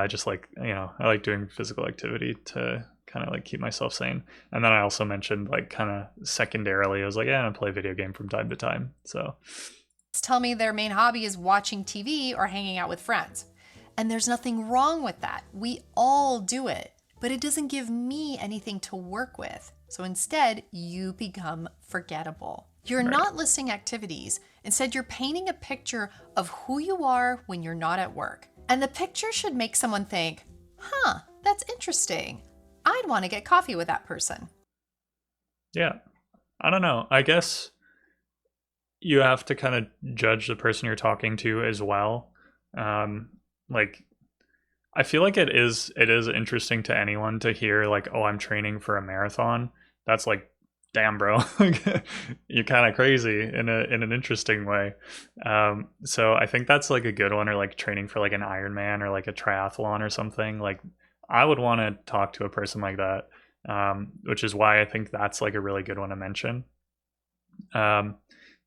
Just like, I like doing physical activity to kind of like keep myself sane. And then I also mentioned like kind of secondarily, I was like, yeah, I play video game from time to time. So tell me their main hobby is watching TV or hanging out with friends. And there's nothing wrong with that. We all do it, but it doesn't give me anything to work with. So instead, you become forgettable. You're Right. not listing activities. Instead, you're painting a picture of who you are when you're not at work. And the picture should make someone think, huh, that's interesting. I'd want to get coffee with that person. Yeah. I don't know. I guess you have to kind of judge the person you're talking to as well. Like I feel like it is interesting to anyone to hear like, oh, I'm training for a marathon. That's like, damn, bro, you're kind of crazy in an interesting way. So I think that's like a good one, or like training for like an Ironman or like a triathlon or something. Like I would want to talk to a person like that, which is why I think that's like a really good one to mention. Um,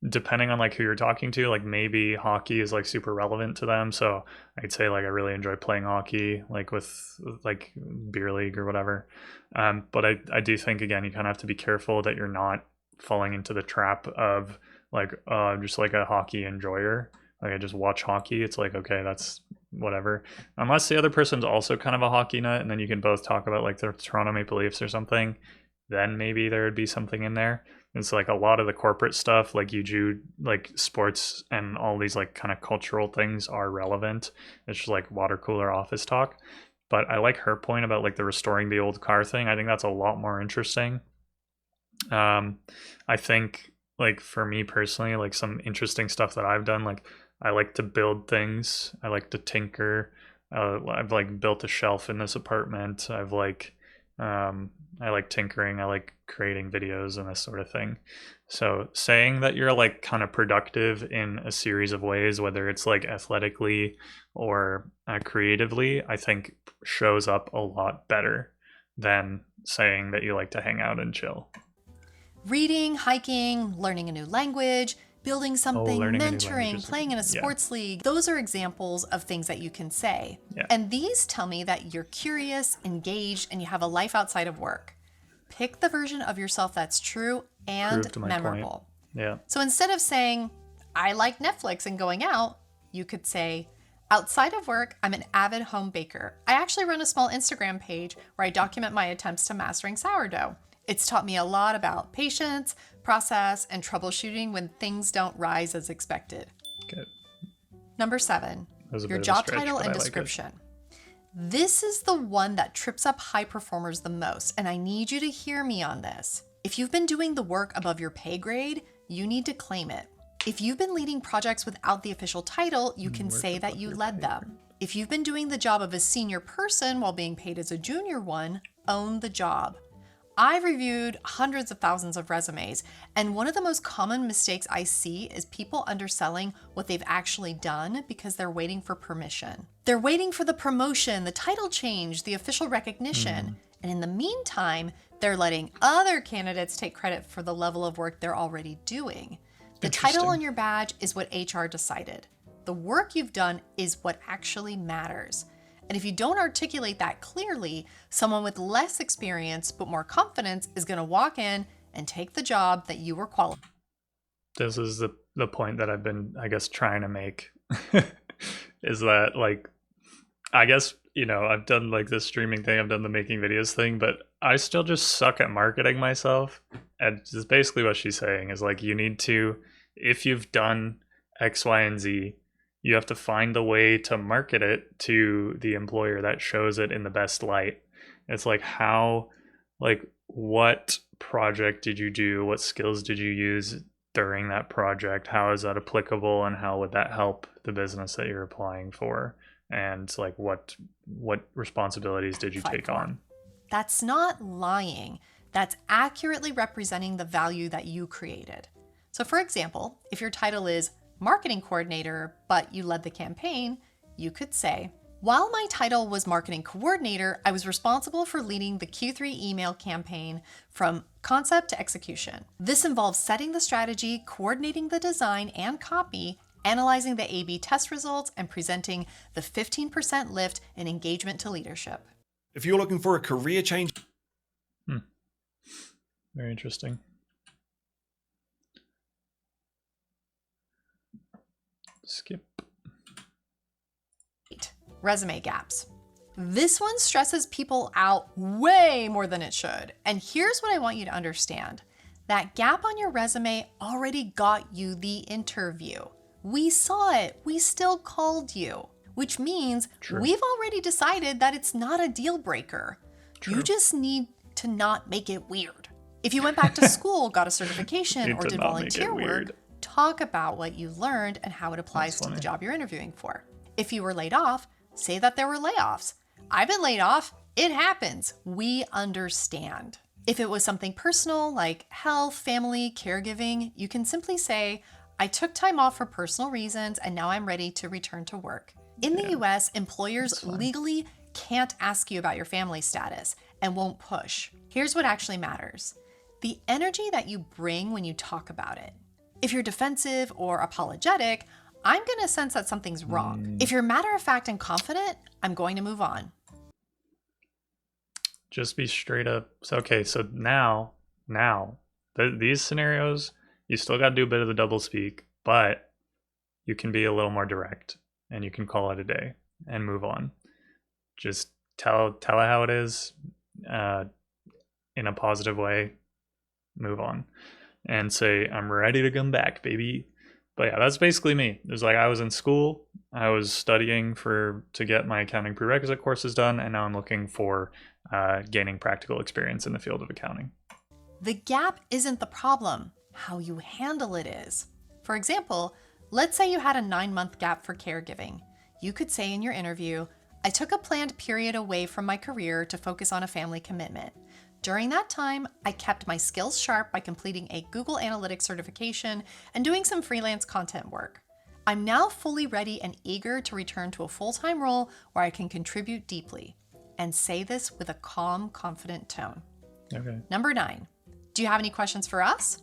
Depending on like who you're talking to, like maybe hockey is like super relevant to them. So I'd say like I really enjoy playing hockey, like with like beer league or whatever. But I do think again you kind of have to be careful that you're not falling into the trap of like just like a hockey enjoyer. Like I just watch hockey. It's like, okay, that's whatever. Unless the other person's also kind of a hockey nut, and then you can both talk about like the Toronto Maple Leafs or something, then maybe there would be something in there. It's like a lot of the corporate stuff, like you do, like sports and all these like kind of cultural things are relevant. It's just like water cooler office talk. But I like her point about like the restoring the old car thing. I think that's a lot more interesting. I think like for me personally, like some interesting stuff that I've done, like I like to build things. I like to tinker. I've like built a shelf in this apartment. I like tinkering. I like creating videos and this sort of thing. So saying that you're like kind of productive in a series of ways, whether it's like athletically or creatively, I think shows up a lot better than saying that you like to hang out and chill. Reading, hiking, learning a new language, building Oh, something, learning a new language mentoring, is playing in a yeah, sports league. Those are examples of things that you can say. yeah. And these tell me that you're curious, engaged, and you have a life outside of work. Pick the version of yourself that's true and Proved my point. memorable. Yeah. So instead of saying, I like Netflix and going out, you could say, outside of work, I'm an avid home baker. I actually run a small Instagram page where I document my attempts to mastering sourdough. It's taught me a lot about patience, process, and troubleshooting when things don't rise as expected. Good. Number 7, That was a your bit of a job stretch, title but and I like it. description. This is the one that trips up high performers the most, and I need you to hear me on this. If you've been doing the work above your pay grade, you need to claim it. If you've been leading projects without the official title, you can say that you led them. If you've been doing the job of a senior person while being paid as a junior one, own the job. I've reviewed hundreds of thousands of resumes, and one of the most common mistakes I see is people underselling what they've actually done because they're waiting for permission. They're waiting for the promotion, the title change, the official recognition, and in the meantime, they're letting other candidates take credit for the level of work they're already doing. The title on your badge is what HR decided. The work you've done is what actually matters. And if you don't articulate that clearly, someone with less experience but more confidence is going to walk in and take the job that you were qualified. This is the point that I've been, I guess, trying to make. Is that like, I guess, I've done like this streaming thing, I've done the making videos thing, but I still just suck at marketing myself. And just basically what she's saying is like, you need to, if you've done X, Y, and Z, you have to find the way to market it to the employer that shows it in the best light. It's like how, like, what project did you do? What skills did you use during that project? How is that applicable, and how would that help the business that you're applying for? And like, what responsibilities did you take on? That's not lying. That's accurately representing the value that you created. So for example, if your title is marketing coordinator, but you led the campaign, you could say, while my title was marketing coordinator, I was responsible for leading the Q3 email campaign from concept to execution. This involves setting the strategy, coordinating the design and copy, analyzing the A/B test results, and presenting the 15% lift in engagement to leadership. If you're looking for a career change... Very interesting. Skip. Resume gaps. This one stresses people out way more than it should. And here's what I want you to understand. That gap on your resume already got you the interview. We saw it. We still called you, which means we've already decided that it's not a deal breaker. You just need to not make it weird. If you went back to school, got a certification, or did volunteer work, talk about what you learned and how it applies to the job you're interviewing for. If you were laid off, say that there were layoffs. I've been laid off. It happens. We understand. If it was something personal like health, family, caregiving, you can simply say, I took time off for personal reasons and now I'm ready to return to work. In the US, employers legally can't ask you about your family status and won't push. Here's what actually matters. The energy that you bring when you talk about it. If you're defensive or apologetic, I'm going to sense that something's wrong. If you're matter of fact and confident, I'm going to move on. Just be straight up. So, okay, so now, these scenarios, you still got to do a bit of the double speak, but you can be a little more direct and you can call it a day and move on. Just tell it how it is in a positive way, move on, and say, I'm ready to come back, baby. But yeah, that's basically me. It was like I was in school, I was studying to get my accounting prerequisite courses done, and now I'm looking for gaining practical experience in the field of accounting. The gap isn't the problem. How you handle it is. For example, let's say you had a 9-month gap for caregiving. You could say in your interview, I took a planned period away from my career to focus on a family commitment. During that time, I kept my skills sharp by completing a Google Analytics certification and doing some freelance content work. I'm now fully ready and eager to return to a full-time role where I can contribute deeply. And say this with a calm, confident tone. Okay. Number 9, do you have any questions for us?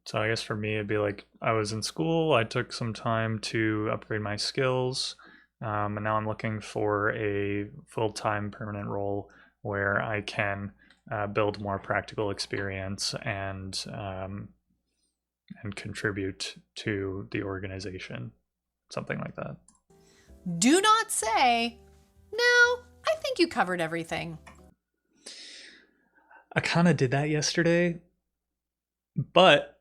So I guess for me, it'd be like, I was in school, I took some time to upgrade my skills, and now I'm looking for a full-time permanent role where I can build more practical experience and contribute to the organization, something like that. Do not say, no, I think you covered everything. I kind of did that yesterday, but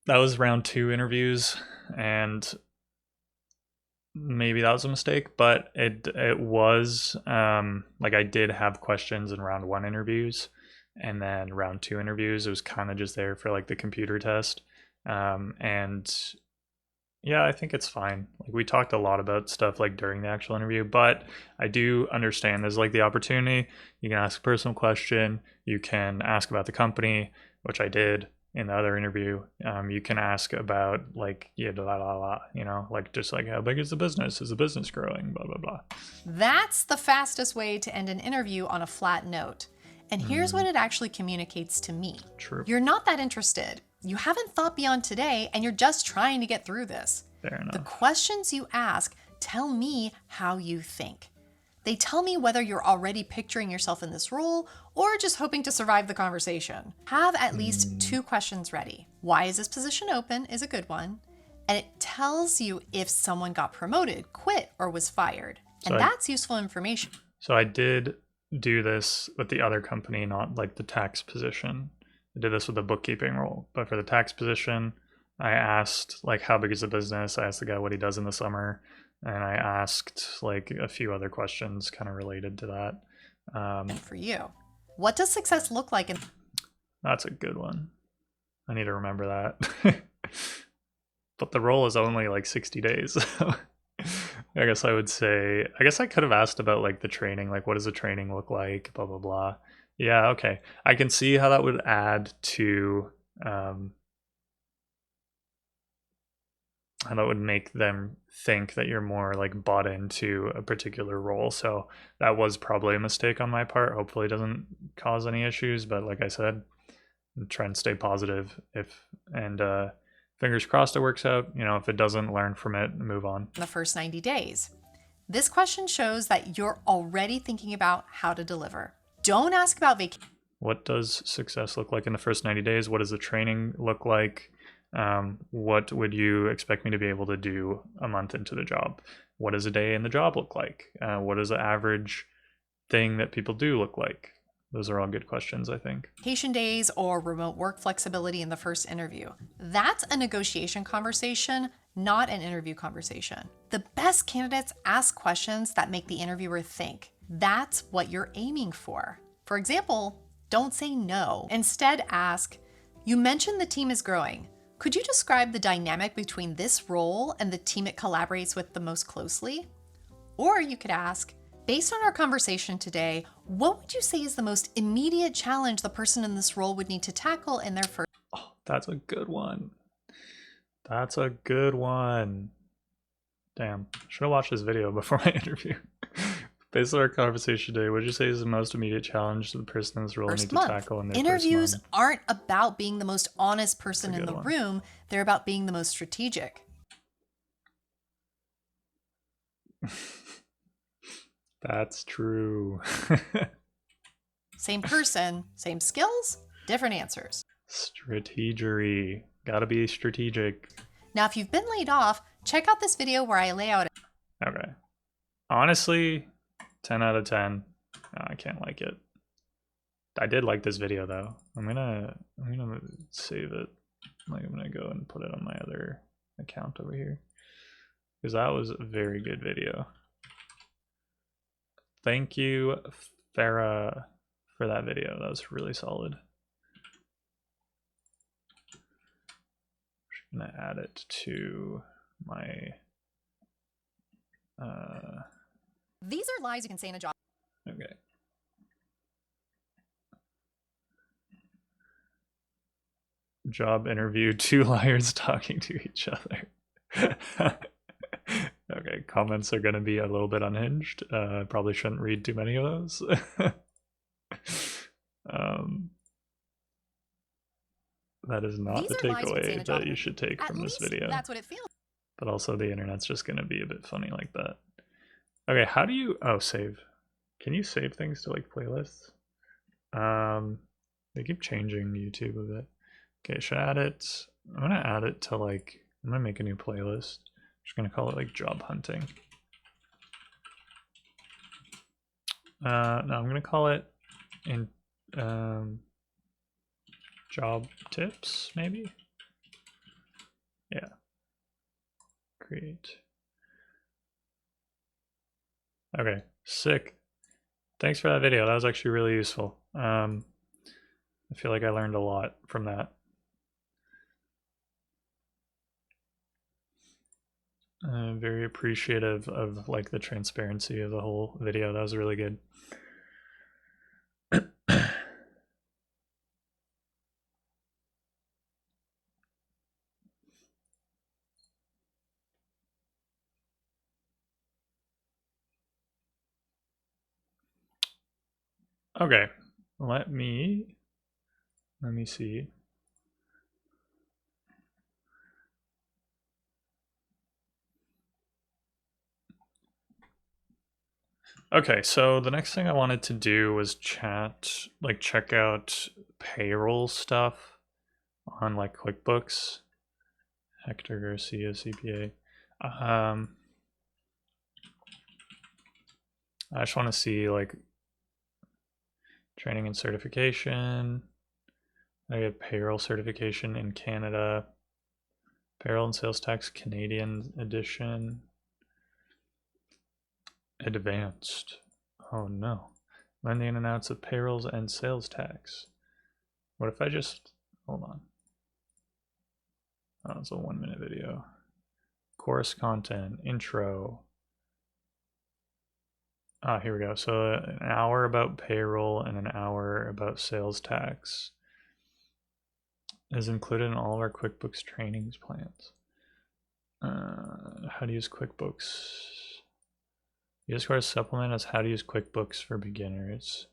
that was round 2 interviews, and maybe that was a mistake, but it was like I did have questions in round 1 interviews, and then round 2 interviews, it was kind of just there for like the computer test. And yeah, I think it's fine. Like we talked a lot about stuff like during the actual interview, but I do understand there's like the opportunity. You can ask a personal question, you can ask about the company, which I did in the other interview. You can ask about like, like just like how big is the business? Is the business growing? Blah, blah, blah. That's the fastest way to end an interview on a flat note. And here's what it actually communicates to me. True. You're not that interested. You haven't thought beyond today, and you're just trying to get through this. Fair enough. The questions you ask tell me how you think. They tell me whether you're already picturing yourself in this role or just hoping to survive the conversation. Have at least 2 questions ready. Why is this position open is a good one. And it tells you if someone got promoted, quit, or was fired. And that's useful information. So I did do this with the other company, not like the tax position. I did this with the bookkeeping role, but for the tax position, I asked like how big is the business. I asked the guy what he does in the summer, and I asked like a few other questions kind of related to that. For you, what does success look like? That's a good one. I need to remember that. But the role is only like 60 days. So I guess I would say, I guess I could have asked about like the training, like what does the training look like, blah, blah, blah. Yeah, okay. I can see how that would add to, how that would make them think that you're more like bought into a particular role. So that was probably a mistake on my part. Hopefully it doesn't cause any issues, but like I said, try and stay positive and fingers crossed it works out. You know, if it doesn't, learn from it and move on. In the first 90 days. This question shows that you're already thinking about how to deliver. Don't ask about vacation. What does success look like in the first 90 days? What does the training look like? What would you expect me to be able to do a month into the job? What does a day in the job look like? What does the average thing that people do look like? Those are all good questions, I think. Vacation days or remote work flexibility in the first interview. That's a negotiation conversation, not an interview conversation. The best candidates ask questions that make the interviewer think. That's what you're aiming for. For example, don't say no. Instead, ask, you mentioned the team is growing. Could you describe the dynamic between this role and the team it collaborates with the most closely? Or you could ask, based on our conversation today, what would you say is the most immediate challenge the person in this role would need to tackle in their first? Oh, that's a good one. That's a good one. Damn, should have watched this video before my interview. Based on our conversation today, what would you say is the most immediate challenge the person in this role needs to tackle in their Interviews first month? aren't about being the most honest person in the room. They're about being the most strategic. That's true. Same person, same skills, different answers. Strategery. Gotta be strategic. Now, if you've been laid off, check out this video where I lay out. Okay. Honestly, 10 out of 10. No, I can't like it. I did like this video though. I'm gonna save it. Like I'm gonna go and put it on my other account over here. Because that was a very good video. Thank you, Farah, for that video. That was really solid. I'm gonna add it to my These are lies you can say in a job. okay. Job interview, two liars talking to each other. Okay, comments are going to be a little bit unhinged. Probably shouldn't read too many of those. That is not the takeaway that you should take from this video. That's what it feels. But also the internet's just going to be a bit funny like that. Okay, how do you... Oh, save. Can you save things to like playlists? They keep changing YouTube a bit. Okay, should I add it? I'm going to add it to like... I'm going to make a new playlist. I'm just going to call it like job hunting. No, I'm going to call it in job tips, maybe? Yeah. Create. Okay, sick. Thanks for that video. That was actually really useful. I feel like I learned a lot from that. I'm very appreciative of like the transparency of the whole video. That was really good. Okay, let me see. Okay, so the next thing I wanted to do was check out payroll stuff on like QuickBooks. Hector Garcia, CPA. I just want to see like training and certification. I get payroll certification in Canada. Payroll and sales tax Canadian edition. Advanced. Oh no. Learn the in and outs of payrolls and sales tax. What if I just hold on? Oh, it's a 1 minute video. Course content, intro. Ah, here we go. So an hour about payroll and an hour about sales tax is included in all of our QuickBooks trainings plans. How to use QuickBooks. Use course supplement as how to use QuickBooks for beginners.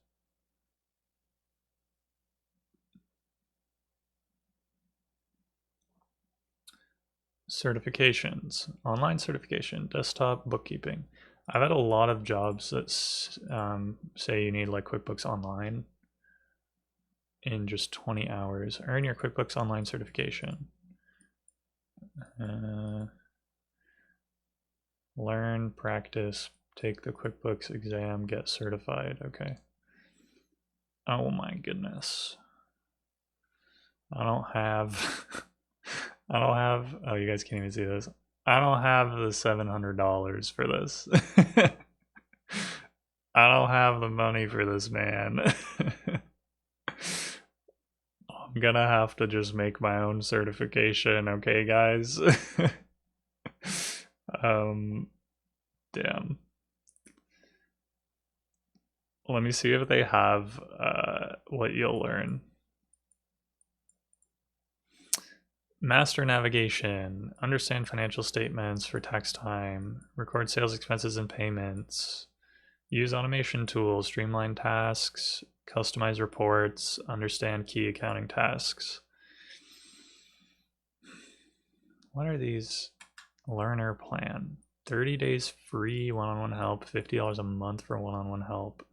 Certifications, online certification, desktop bookkeeping. I've had a lot of jobs that say you need like QuickBooks Online in just 20 hours. Earn your QuickBooks Online certification. Learn, practice, take the QuickBooks exam, get certified. Okay. Oh my goodness. I don't have oh, you guys can't even see this. I don't have the $700 for this. I don't have the money for this, man. I'm gonna have to just make my own certification, okay, guys? Damn. Let me see if they have what you'll learn. Master navigation, understand financial statements for tax time, record sales expenses and payments, use automation tools, streamline tasks, customize reports, understand key accounting tasks. What are these? Learner plan, 30 days free one-on-one help, $50 a month for one-on-one help.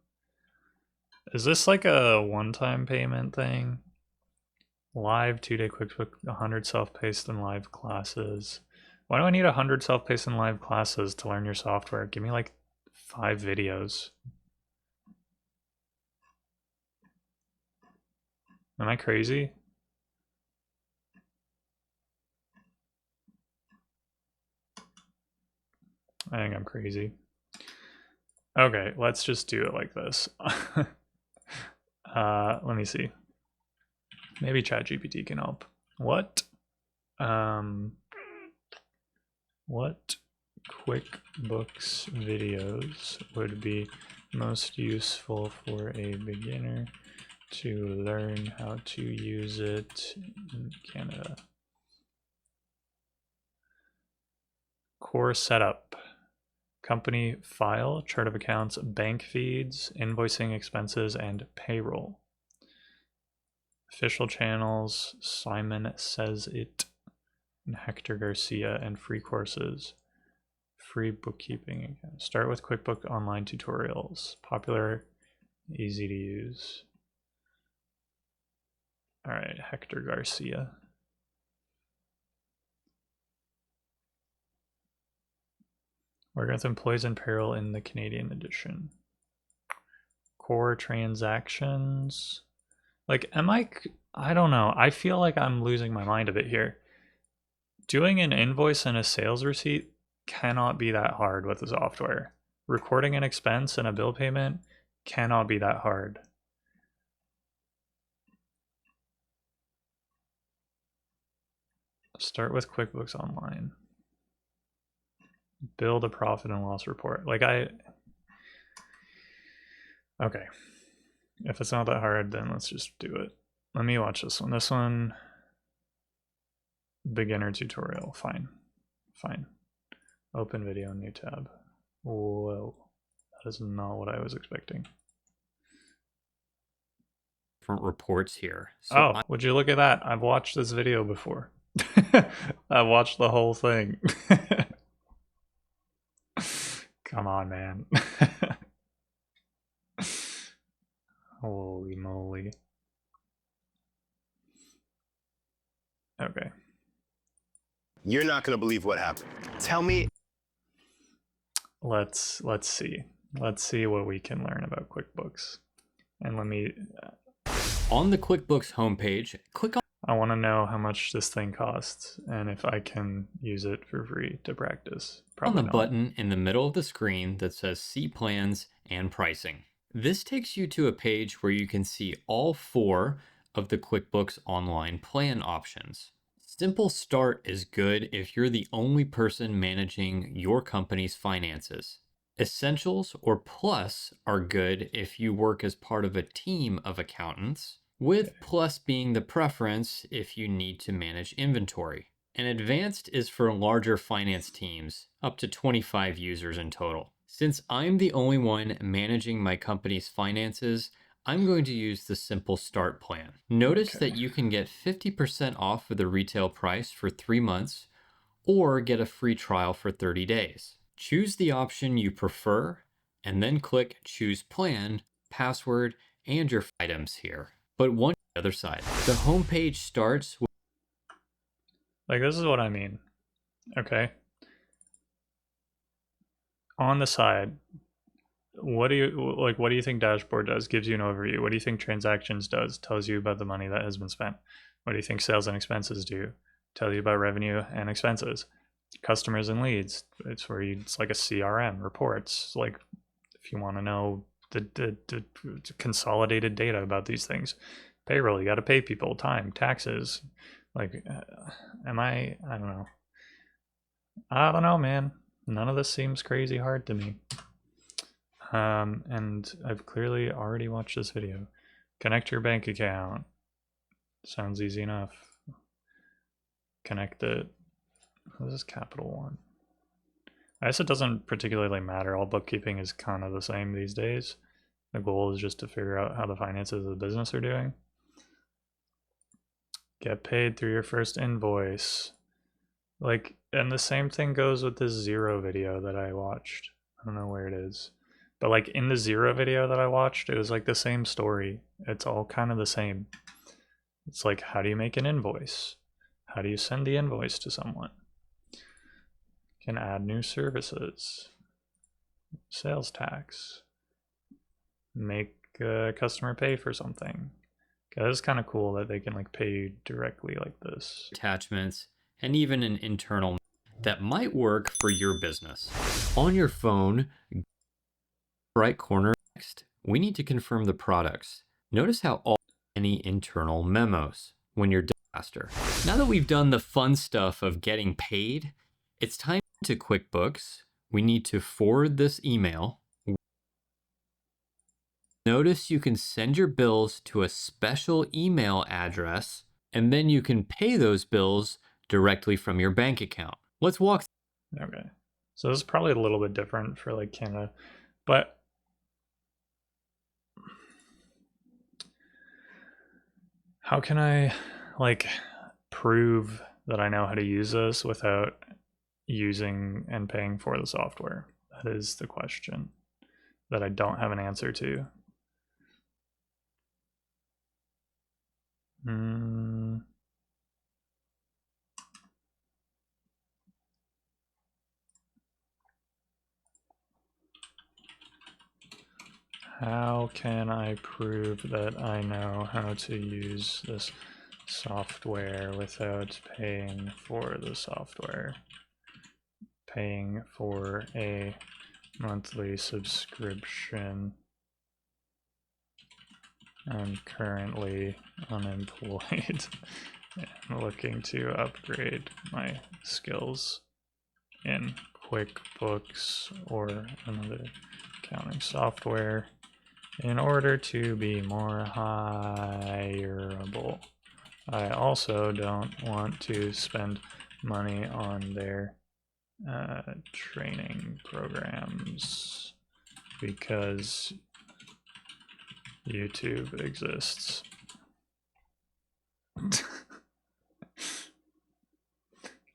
Is this like a one-time payment thing? Live 2-day QuickBooks, 100 self-paced and live classes. Why do I need 100 self-paced and live classes to learn your software? Give me like 5 videos. Am I crazy? I think I'm crazy. Okay, let's just do it like this. Let me see. Maybe ChatGPT can help. What QuickBooks videos would be most useful for a beginner to learn how to use it in Canada? Core setup, company file, chart of accounts, bank feeds, invoicing expenses, and payroll. Official channels, Simon Says It, and Hector Garcia, and free courses. Free bookkeeping again. Start with QuickBooks Online tutorials. Popular, easy to use. All right, Hector Garcia. Working with employees and payroll in the Canadian edition. Core transactions. Like, I don't know. I feel like I'm losing my mind a bit here. Doing an invoice and a sales receipt cannot be that hard with the software. Recording an expense and a bill payment cannot be that hard. Start with QuickBooks Online. Build a profit and loss report. Okay. If it's not that hard, then let's just do it. Let me watch this one. This one, beginner tutorial. Fine. Open video, new tab. Whoa, that is not what I was expecting. Different reports here. So would you look at that? I've watched this video before. I watched the whole thing. Come on, man. Holy moly. Okay. You're not going to believe what happened. Tell me. Let's see. Let's see what we can learn about QuickBooks. And let me on the QuickBooks homepage, click on I want to know how much this thing costs and if I can use it for free to practice. On Probably the not. button in the middle of the screen that says See Plans and Pricing. This takes you to a page where you can see all 4 of the QuickBooks Online plan options. Simple Start is good if you're the only person managing your company's finances. Essentials or Plus are good if you work as part of a team of accountants, with Plus being the preference if you need to manage inventory. And Advanced is for larger finance teams, up to 25 users in total. Since I'm the only one managing my company's finances, I'm going to use the Simple Start plan. Notice that you can get 50% off of the retail price for 3 months or get a free trial for 30 days. Choose the option you prefer and then click Choose Plan, Password, and your items here. But one on the other side, the homepage starts with Like, this is what I mean. Okay. On the side, what do you think dashboard does? Gives you an overview. What do you think transactions does? Tells you about the money that has been spent. What do you think sales and expenses do? Tell you about revenue and expenses. Customers and leads. It's like a CRM, reports. Like, if you want to know the consolidated data about these things. Payroll, you got to pay people, time, taxes. Like, I don't know, man. None of this seems crazy hard to me. And I've clearly already watched this video. Connect your bank account. Sounds easy enough. Connect it. This is Capital One. I guess it doesn't particularly matter. All bookkeeping is kind of the same these days. The goal is just to figure out how the finances of the business are doing. Get paid through your first invoice. Like, and the same thing goes with this Zero video that I watched. I don't know where it is. But like in the Zero video that I watched, it was like the same story. It's all kind of the same. It's like, how do you make an invoice? How do you send the invoice to someone? You can add new services. Sales tax. Make a customer pay for something. It's kind of cool that they can like pay you directly like this. attachments and even an internal that might work for your business. On your phone, right corner next, we need to confirm the products. Notice how all any internal memos when you're done faster. Now that we've done the fun stuff of getting paid, it's time to QuickBooks. We need to forward this email. Notice you can send your bills to a special email address, and then you can pay those bills directly from your bank account. Let's walk. Okay. So this is probably a little bit different for like Canada, but how can I like prove that I know how to use this without using and paying for the software? That is the question that I don't have an answer to. How can I prove that I know how to use this software without paying for the software? Paying for a monthly subscription. I'm currently unemployed and looking to upgrade my skills in QuickBooks or another accounting software in order to be more hireable. I also don't want to spend money on their training programs because YouTube exists.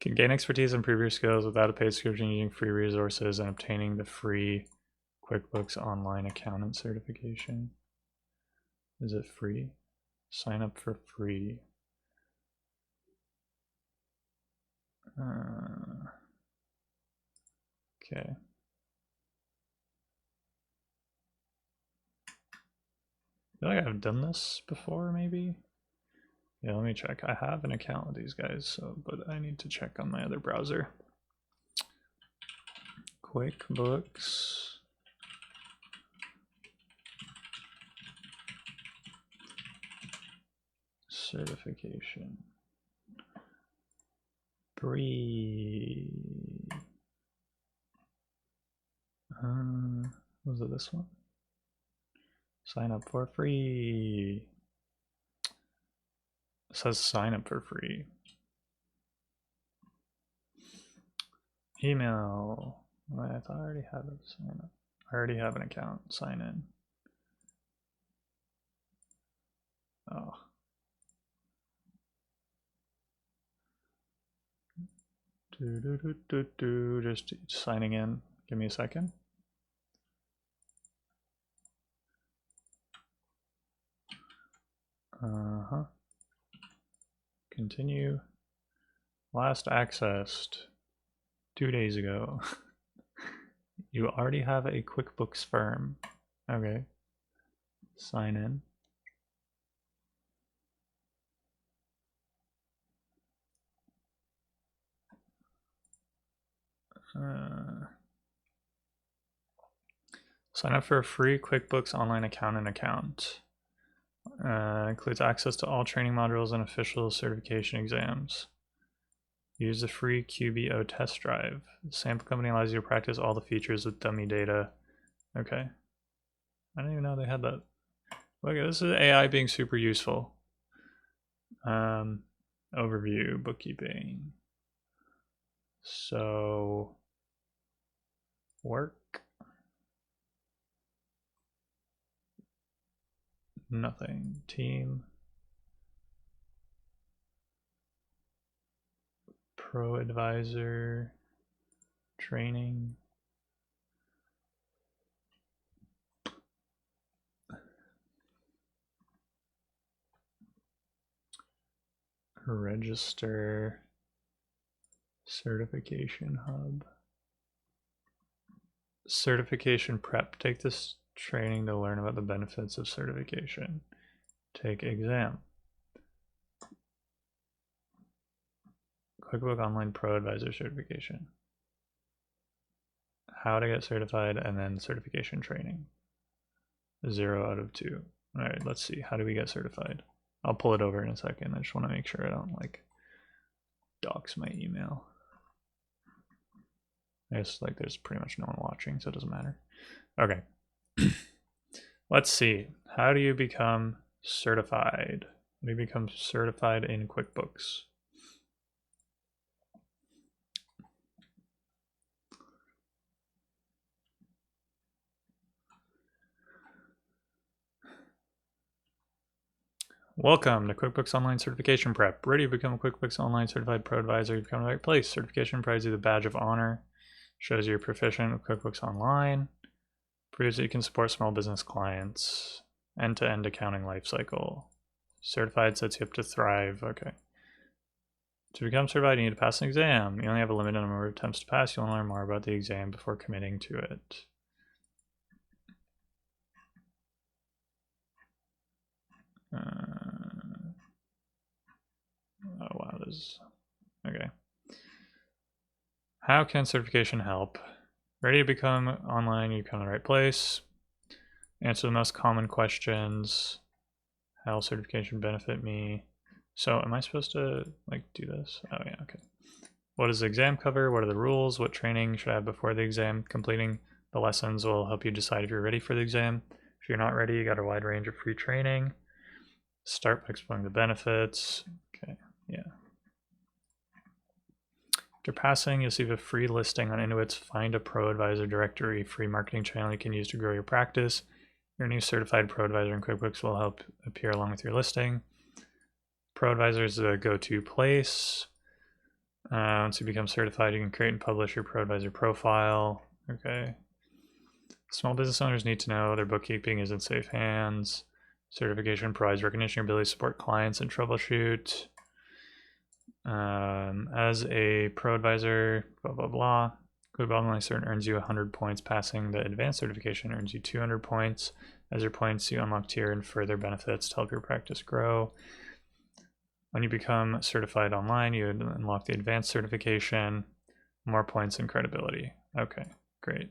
Can gain expertise and improve your skills without a paid subscription using free resources and obtaining the free QuickBooks Online Accountant certification. Is it free? Sign up for free. Okay. I feel like I've done this before, maybe. Yeah, let me check. I have an account with these guys, so but I need to check on my other browser. QuickBooks. Certification. Free. Was it this one? Sign up for free. It says sign up for free. Email. I thought I already had a sign up. I already have an account. Sign in. Oh. Just signing in. Give me a second. Continue. Last accessed 2 days ago. You already have a QuickBooks firm. Okay. Sign in. Sign up for a free QuickBooks online account. Includes access to all training modules and official certification exams. Use the free QBO test drive. The sample company allows you to practice all the features with dummy data. Okay. I didn't even know they had that. Look, this is AI being super useful. Overview, bookkeeping. So, work. Nothing. Team. Pro advisor. Training. Register. Certification hub. Certification prep. Take this training to learn about the benefits of certification. Take exam. QuickBooks Online Pro Advisor certification. How to get certified and then certification training. 0 out of 2. All right, let's see. How do we get certified? I'll pull it over in a second. I just want to make sure I don't like dox my email. I guess like there's pretty much no one watching, so it doesn't matter. Okay. Let's see. How do you become certified? How do you become certified in QuickBooks? Welcome to QuickBooks Online Certification Prep. Ready to become a QuickBooks Online Certified Pro Advisor? You've come to the right place. Certification provides you the badge of honor, shows you're proficient with QuickBooks Online, proves that you can support small business clients, end-to-end accounting lifecycle. Certified sets you up to thrive. Okay. To become certified, you need to pass an exam. You only have a limited number of attempts to pass. You want to learn more about the exam before committing to it. Oh wow, this is okay. How can certification help? Ready to become online, you come to the right place. Answer the most common questions. How will certification benefit me? So am I supposed to like do this? Oh yeah, okay. What does the exam cover? What are the rules? What training should I have before the exam? Completing the lessons will help you decide if you're ready for the exam. If you're not ready, you got a wide range of free training. Start by exploring the benefits. Okay, yeah. After passing, you'll see a free listing on Intuit's Find a Pro Advisor directory, free marketing channel you can use to grow your practice. Your new certified Pro Advisor in QuickBooks will help appear along with your listing. Pro Advisor is the go-to place. Once you become certified, you can create and publish your Pro Advisor profile. Okay. Small business owners need to know their bookkeeping is in safe hands. Certification provides recognition of your ability to support clients and troubleshoot. As a Pro Advisor, blah, blah, blah. QuickBooks Online Cert earns you 100 points. Passing the advanced certification earns you 200 points. As your points, you unlock tier and further benefits to help your practice grow. When you become certified online, you unlock the advanced certification, more points and credibility. Okay, great.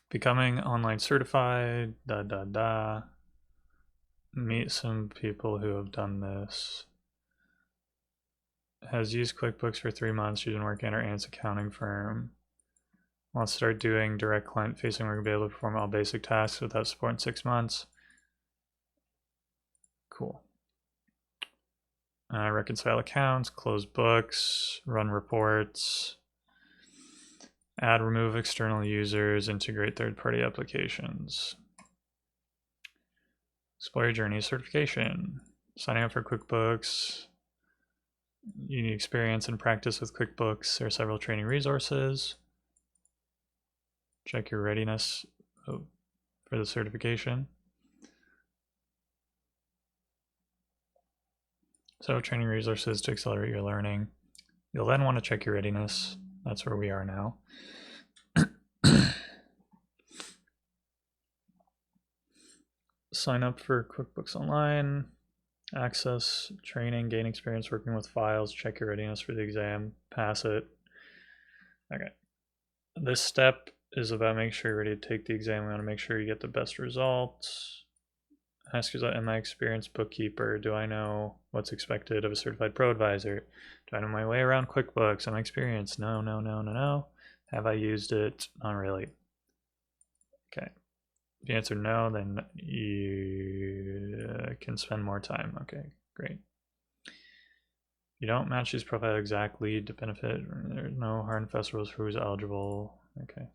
Becoming online certified, Meet some people who have done this. Has used QuickBooks for 3 months. She's been working at her aunt's accounting firm. Wants to start doing direct client facing work and be able to perform all basic tasks without support in 6 months. Cool. Reconcile accounts, close books, run reports, add, remove external users, integrate third-party applications. Explore your journey certification. Signing up for QuickBooks. You need experience and practice with QuickBooks. There are several training resources. Check your readiness for the certification. So training resources to accelerate your learning. You'll then want to check your readiness. That's where we are now. Sign up for QuickBooks Online. Access training, gain experience working with files, check your readiness for the exam, pass it. Okay. This step is about making sure you're ready to take the exam. We want to make sure you get the best results. Ask yourself, am I experienced bookkeeper? Do I know what's expected of a certified pro advisor? Do I know my way around QuickBooks? Am I experienced? No, no, no, no, no. Have I used it? Not really. Okay. If you answer no, then you can spend more time. Okay, great. You don't match these profiles exactly to benefit. There's no hard and fast rules for who's eligible. Okay.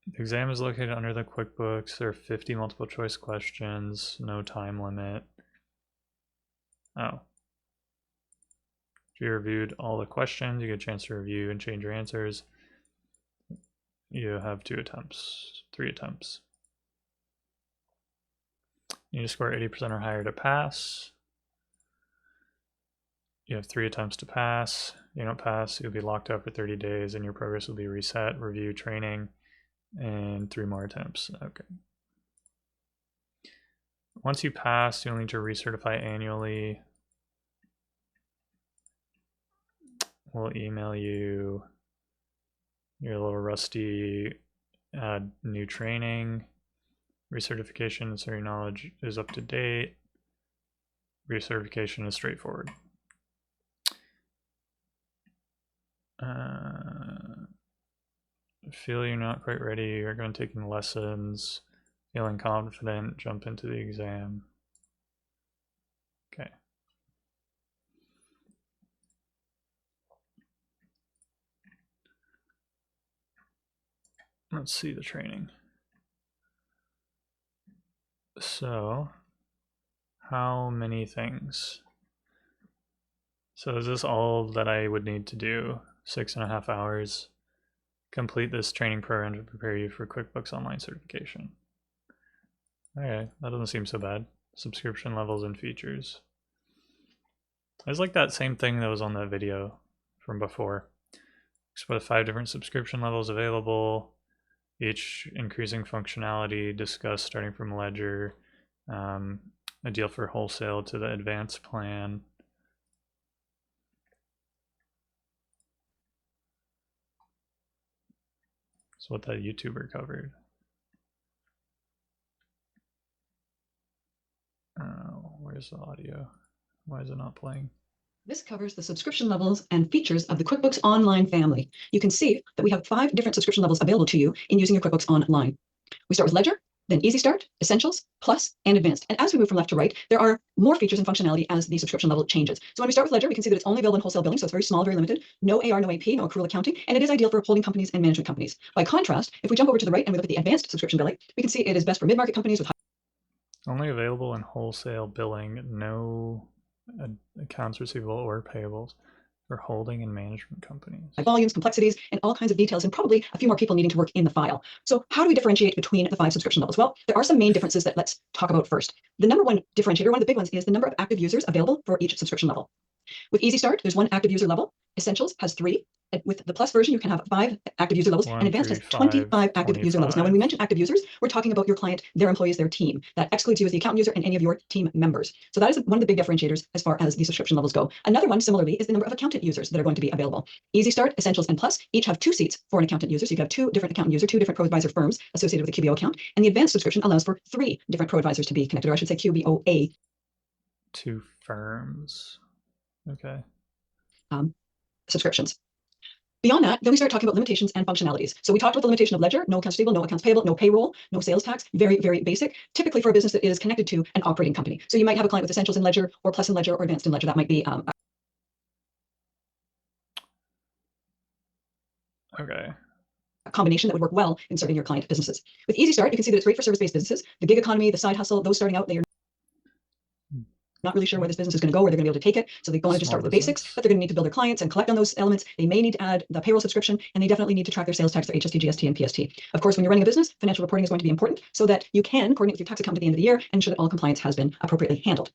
The exam is located under the QuickBooks. There are 50 multiple choice questions, no time limit. Oh. If you reviewed all the questions, you get a chance to review and change your answers. You have 3 attempts. You need to score 80% or higher to pass. You have 3 attempts to pass. You don't pass, you'll be locked up for 30 days and your progress will be reset, review, training, and 3 more attempts. Okay. Once you pass, you'll need to recertify annually. We'll email you your little rusty new training. Recertification, so your knowledge is up to date. Recertification is straightforward. Feel you're not quite ready, you're going to take lessons. Feeling confident, jump into the exam. Okay. Let's see the training. So, how many things? So is this all that I would need to do? 6.5 hours. Complete this training program to prepare you for QuickBooks Online certification. Okay, that doesn't seem so bad. Subscription levels and features. It's like that same thing that was on the video from before. With 5 different subscription levels available, each increasing functionality, discussed starting from Ledger, a deal for wholesale to the advanced plan. That's what that YouTuber covered. Oh, where's the audio? Why is it not playing? This covers the subscription levels and features of the QuickBooks Online family. You can see that we have 5 different subscription levels available to you in using your QuickBooks Online. We start with Ledger, then Easy Start, Essentials, Plus, and Advanced. And as we move from left to right, there are more features and functionality as the subscription level changes. So when we start with Ledger, we can see that it's only available in wholesale billing, so it's very small, very limited. No AR, no AP, no accrual accounting, and it is ideal for holding companies and management companies. By contrast, if we jump over to the right and we look at the Advanced subscription billing, we can see it is best for mid-market companies with only available in wholesale billing, no accounts receivable or payables for holding and management companies. volumes, complexities, and all kinds of details, and probably a few more people needing to work in the file. So how do we differentiate between the 5 subscription levels? Well, there are some main differences that let's talk about first. The number one differentiator, one of the big ones, is the number of active users available for each subscription level. With Easy Start, there's 1 active user level. Essentials has 3. With the Plus version, you can have 5 active user levels, and Advanced has 25 active user levels. Now, when we mention active users, we're talking about your client, their employees, their team. That excludes you as the account user and any of your team members. So that is one of the big differentiators as far as the subscription levels go. Another one, similarly, is the number of accountant users that are going to be available. Easy Start, Essentials, and Plus each have 2 seats for an accountant user. So you have 2 different accountant users, 2 different ProAdvisor firms associated with a QBO account. And the Advanced subscription allows for 3 different ProAdvisors to be connected, or I should say QBOA. 2 firms. Okay. Subscriptions. Beyond that, then we start talking about limitations and functionalities. So we talked about the limitation of ledger, no accounts receivable, no accounts payable, no payroll, no sales tax, very, very basic, typically for a business that is connected to an operating company. So you might have a client with Essentials in Ledger or Plus in Ledger or Advanced in Ledger. That might be okay. A combination that would work well in serving your client businesses. With Easy Start, you can see that it's great for service-based businesses, the gig economy, the side hustle, those starting out, they are not really sure where this business is going to go, where they're going to be able to take it. So they want to just start with the basics, but they're going to need to build their clients and collect on those elements. They may need to add the payroll subscription, and they definitely need to track their sales tax, their HST, GST, and PST. Of course, when you're running a business, financial reporting is going to be important so that you can coordinate with your tax accountant at the end of the year and ensure that all compliance has been appropriately handled.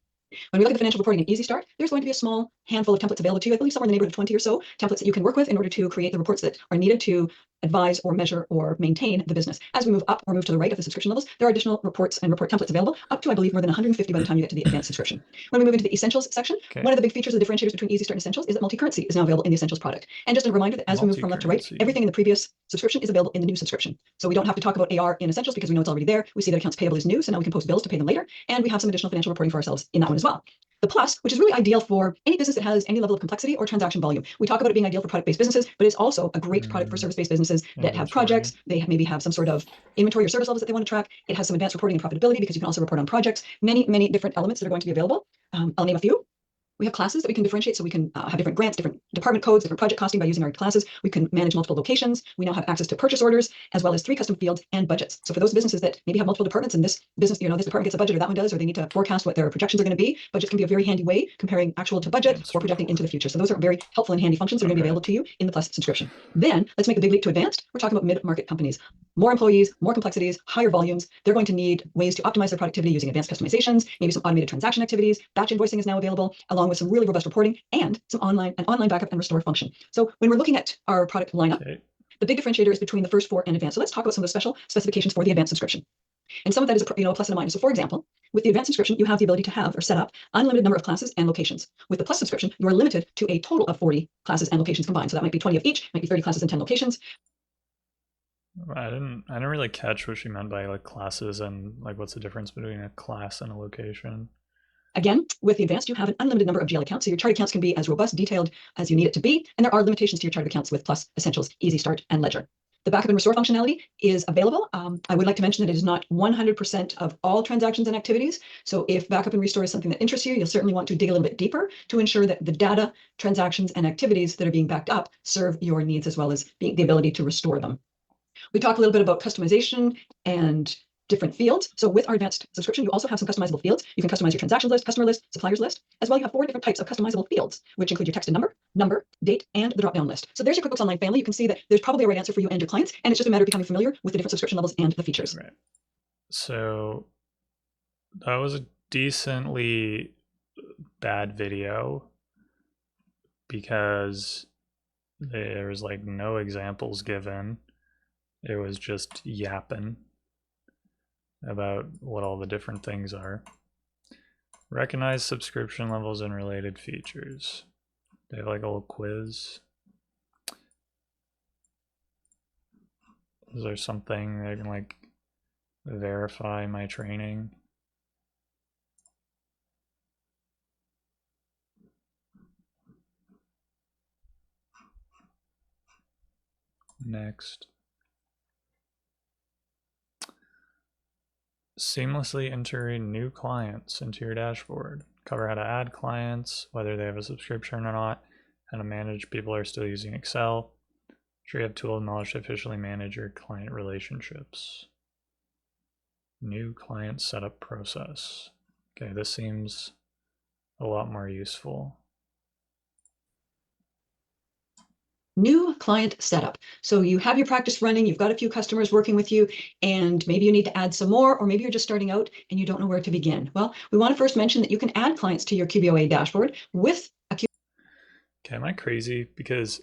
When we look at the financial reporting in Easy Start, there's going to be a small handful of templates available to you. I believe somewhere in the neighborhood of 20 or so templates that you can work with in order to create the reports that are needed to advise or measure or maintain the business. As we move up or move to the right of the subscription levels, there are additional reports and report templates available up to, I believe, more than 150 by the time you get to the Advanced subscription. When we move into the Essentials section, one of the big features of the differentiators between Easy Start and Essentials is that multi-currency is now available in the Essentials product. And just a reminder that as we move from left to right, everything in the previous subscription is available in the new subscription. So we don't have to talk about AR in Essentials because we know it's already there. We see that accounts payable is new, so now we can post bills to pay them later. And we have some additional financial reporting for ourselves in that one as well. The Plus, which is really ideal for any business that has any level of complexity or transaction volume. We talk about it being ideal for product-based businesses, but it's also a great product for service-based businesses that have projects. They maybe have some sort of inventory or service levels that they want to track. It has some advanced reporting and profitability because you can also report on projects. Many, many different elements that are going to be available. I'll name a few. We have classes that we can differentiate, so we can have different grants, different department codes, different project costing by using our classes. We can manage multiple locations. We now have access to purchase orders, as well as 3 custom fields and budgets. So for those businesses that maybe have multiple departments and this business, this department gets a budget or that one does, or they need to forecast what their projections are going to be, budgets can be a very handy way comparing actual to budget or projecting into the future. So those are very helpful and handy functions that are going to be available to you in the Plus subscription. Then let's make a big leap to Advanced. We're talking about mid-market companies. More employees, more complexities, higher volumes. They're going to need ways to optimize their productivity using advanced customizations, maybe some automated transaction activities. Batch invoicing is now available, along with some really robust reporting and some online backup and restore function. So when we're looking at our product lineup, the big differentiator is between the first 4 and Advanced. So let's talk about some of the special specifications for the Advanced subscription. And some of that is a plus and a minus. So for example, with the Advanced subscription, you have the ability to have or set up unlimited number of classes and locations. With the Plus subscription, you are limited to a total of 40 classes and locations combined. So that might be 20 of each, might be 30 classes and 10 locations. I didn't really catch what she meant by like classes and like what's the difference between a class and a location. Again, with the Advanced, you have an unlimited number of GL accounts, so your chart accounts can be as robust, detailed as you need it to be, and there are limitations to your chart accounts with Plus, Essentials, Easy Start, and Ledger. The backup and restore functionality is available. I would like to mention that it is not 100% of all transactions and activities. So if backup and restore is something that interests you, you'll certainly want to dig a little bit deeper to ensure that the data, transactions, and activities that are being backed up serve your needs as well as the ability to restore them. We talk a little bit about customization and different fields. So with our Advanced subscription, you also have some customizable fields. You can customize your transactions list, customer list, suppliers list, as well. You have 4 different types of customizable fields, which include your text and number, date, and the drop-down list. So there's your QuickBooks Online family. You can see that there's probably a right answer for you and your clients, and it's just a matter of becoming familiar with the different subscription levels and the features. Right. So that was a decently bad video because there was like no examples given. It was just yapping about what all the different things are. Recognize subscription levels and related features. They have like a little quiz. Is there something that can like verify my training? Next. Seamlessly integrate new clients into your dashboard. Cover how to add clients, whether they have a subscription or not, how to manage people are still using Excel. Sure you have tool and knowledge to officially manage your client relationships. New client setup process. Okay, this seems a lot more useful. New client setup. So you have your practice running, you've got a few customers working with you, and maybe you need to add some more, or maybe you're just starting out and you don't know where to begin. Well, we want to first mention that you can add clients to your QBOA dashboard with a Okay, am I crazy? Because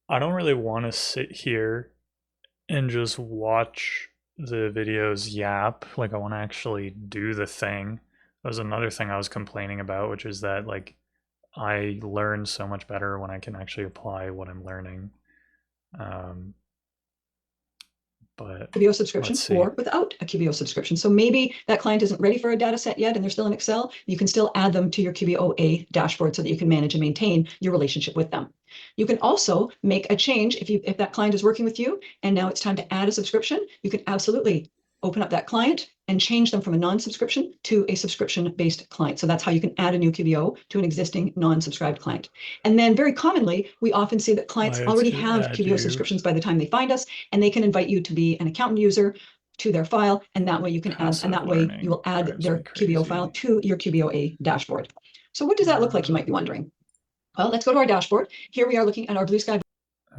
I don't really want to sit here and just watch the videos yap. Like I want to actually do the thing. That was another thing I was complaining about, which is that like I learn so much better when I can actually apply what I'm learning. Um, but QBO subscription let's see. or without a QBO subscription. So maybe that client isn't ready for a data set yet and they're still in Excel. You can still add them to your QBOA dashboard so that you can manage and maintain your relationship with them. You can also make a change if that client is working with you and now it's time to add a subscription. You can absolutely open up that client and change them from a non-subscription to a subscription-based client. So that's how you can add a new QBO to an existing non-subscribed client. And then very commonly, we often see that clients already have QBO subscriptions by the time they find us, and they can invite you to be an accountant user to their file, and that way you can add, and that way you will add their QBO file to your QBOA dashboard. So what does that look like, you might be wondering? Well, let's go to our dashboard. Here we are looking at our Blue Sky.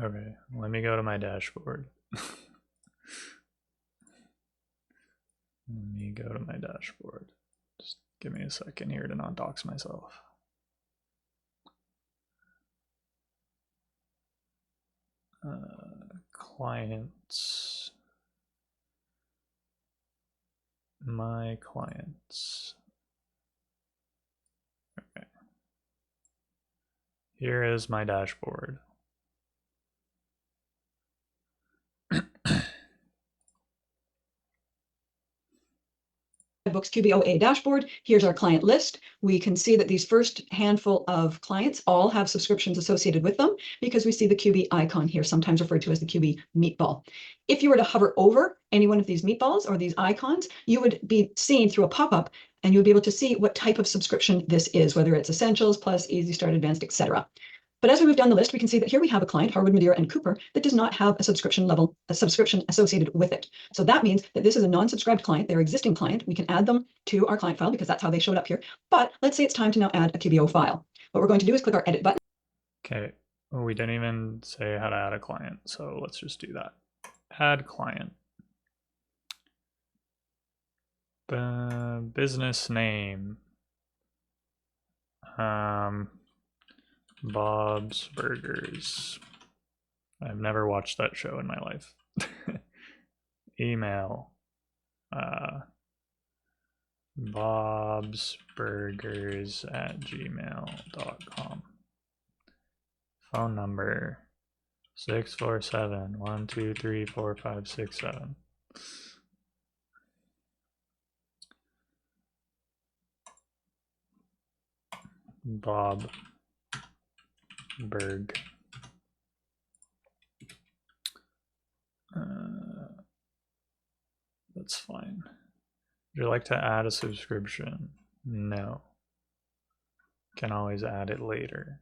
Okay, let me go to my dashboard. Let me go to my dashboard. Just give me a second here to not dox myself. Clients. My clients. Okay. Here is my dashboard. Books QBOA dashboard. Here's our client list. We can see that these first handful of clients all have subscriptions associated with them because we see the QB icon here, sometimes referred to as the QB meatball. If you were to hover over any one of these meatballs or these icons, you would be seen through a pop-up and you would be able to see what type of subscription this is, whether it's Essentials, Plus, Easy Start, Advanced, etc. But as we move down the list, we can see that here we have a client, Harwood, Madeira, and Cooper, that does not have a subscription associated with it. So that means that this is a non-subscribed client, their existing client. We can add them to our client file because that's how they showed up here. But let's say it's time to now add a QBO file. What we're going to do is click our edit button. Okay, well, we didn't even say how to add a client, so let's just do that. Add client. Business name. Bob's Burgers. I've never watched that show in my life. Email. bobsburgers@gmail.com. Phone number 647-123-4567. Bob Berg. That's fine. Would you like to add a subscription? No. Can always add it later.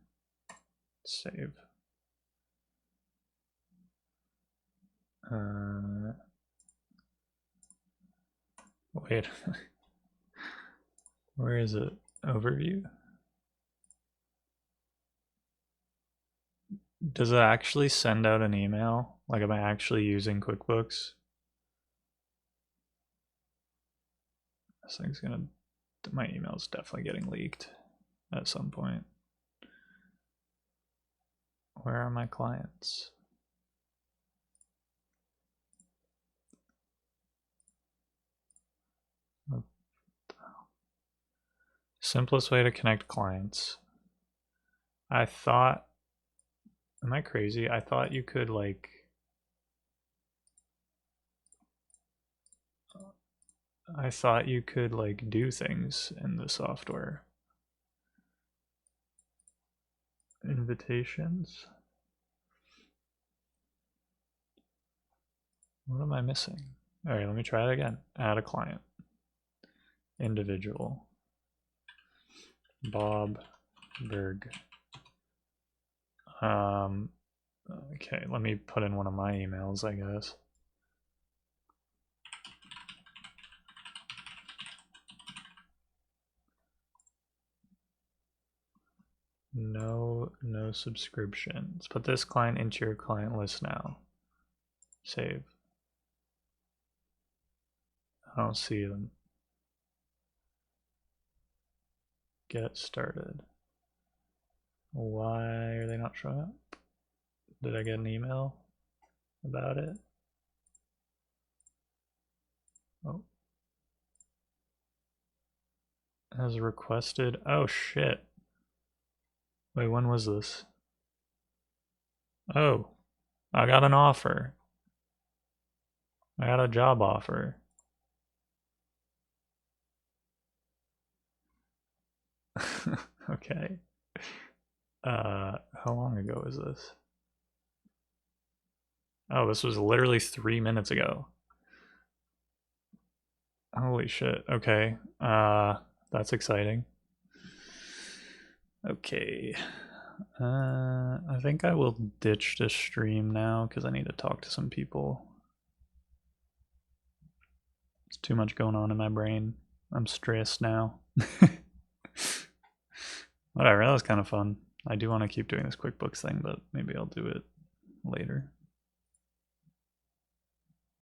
Save. Wait. Where is it? Overview? Does it actually send out an email? Like, am I actually using QuickBooks? This thing's gonna... My email's definitely getting leaked at some point. Where are my clients? Simplest way to connect clients. I thought... Am I crazy? I thought you could, like... I thought you could, like, do things in the software. Invitations? What am I missing? Alright, let me try it again. Add a client. Individual. Bob Berg. Okay, let me put in one of my emails, I guess. No subscription. Let's put this client into your client list now. Save. I don't see them. Get started. Why are they not showing up? Did I get an email about it? Oh. As requested. Oh shit. Wait, when was this? Oh, I got an offer. I got a job offer. Okay. How long ago is this? Oh, this was literally 3 minutes ago. Holy shit. Okay. That's exciting. Okay. I think I will ditch this stream now because I need to talk to some people. It's too much going on in my brain. I'm stressed now. Whatever, that was kind of fun. I do want to keep doing this QuickBooks thing, but maybe I'll do it later.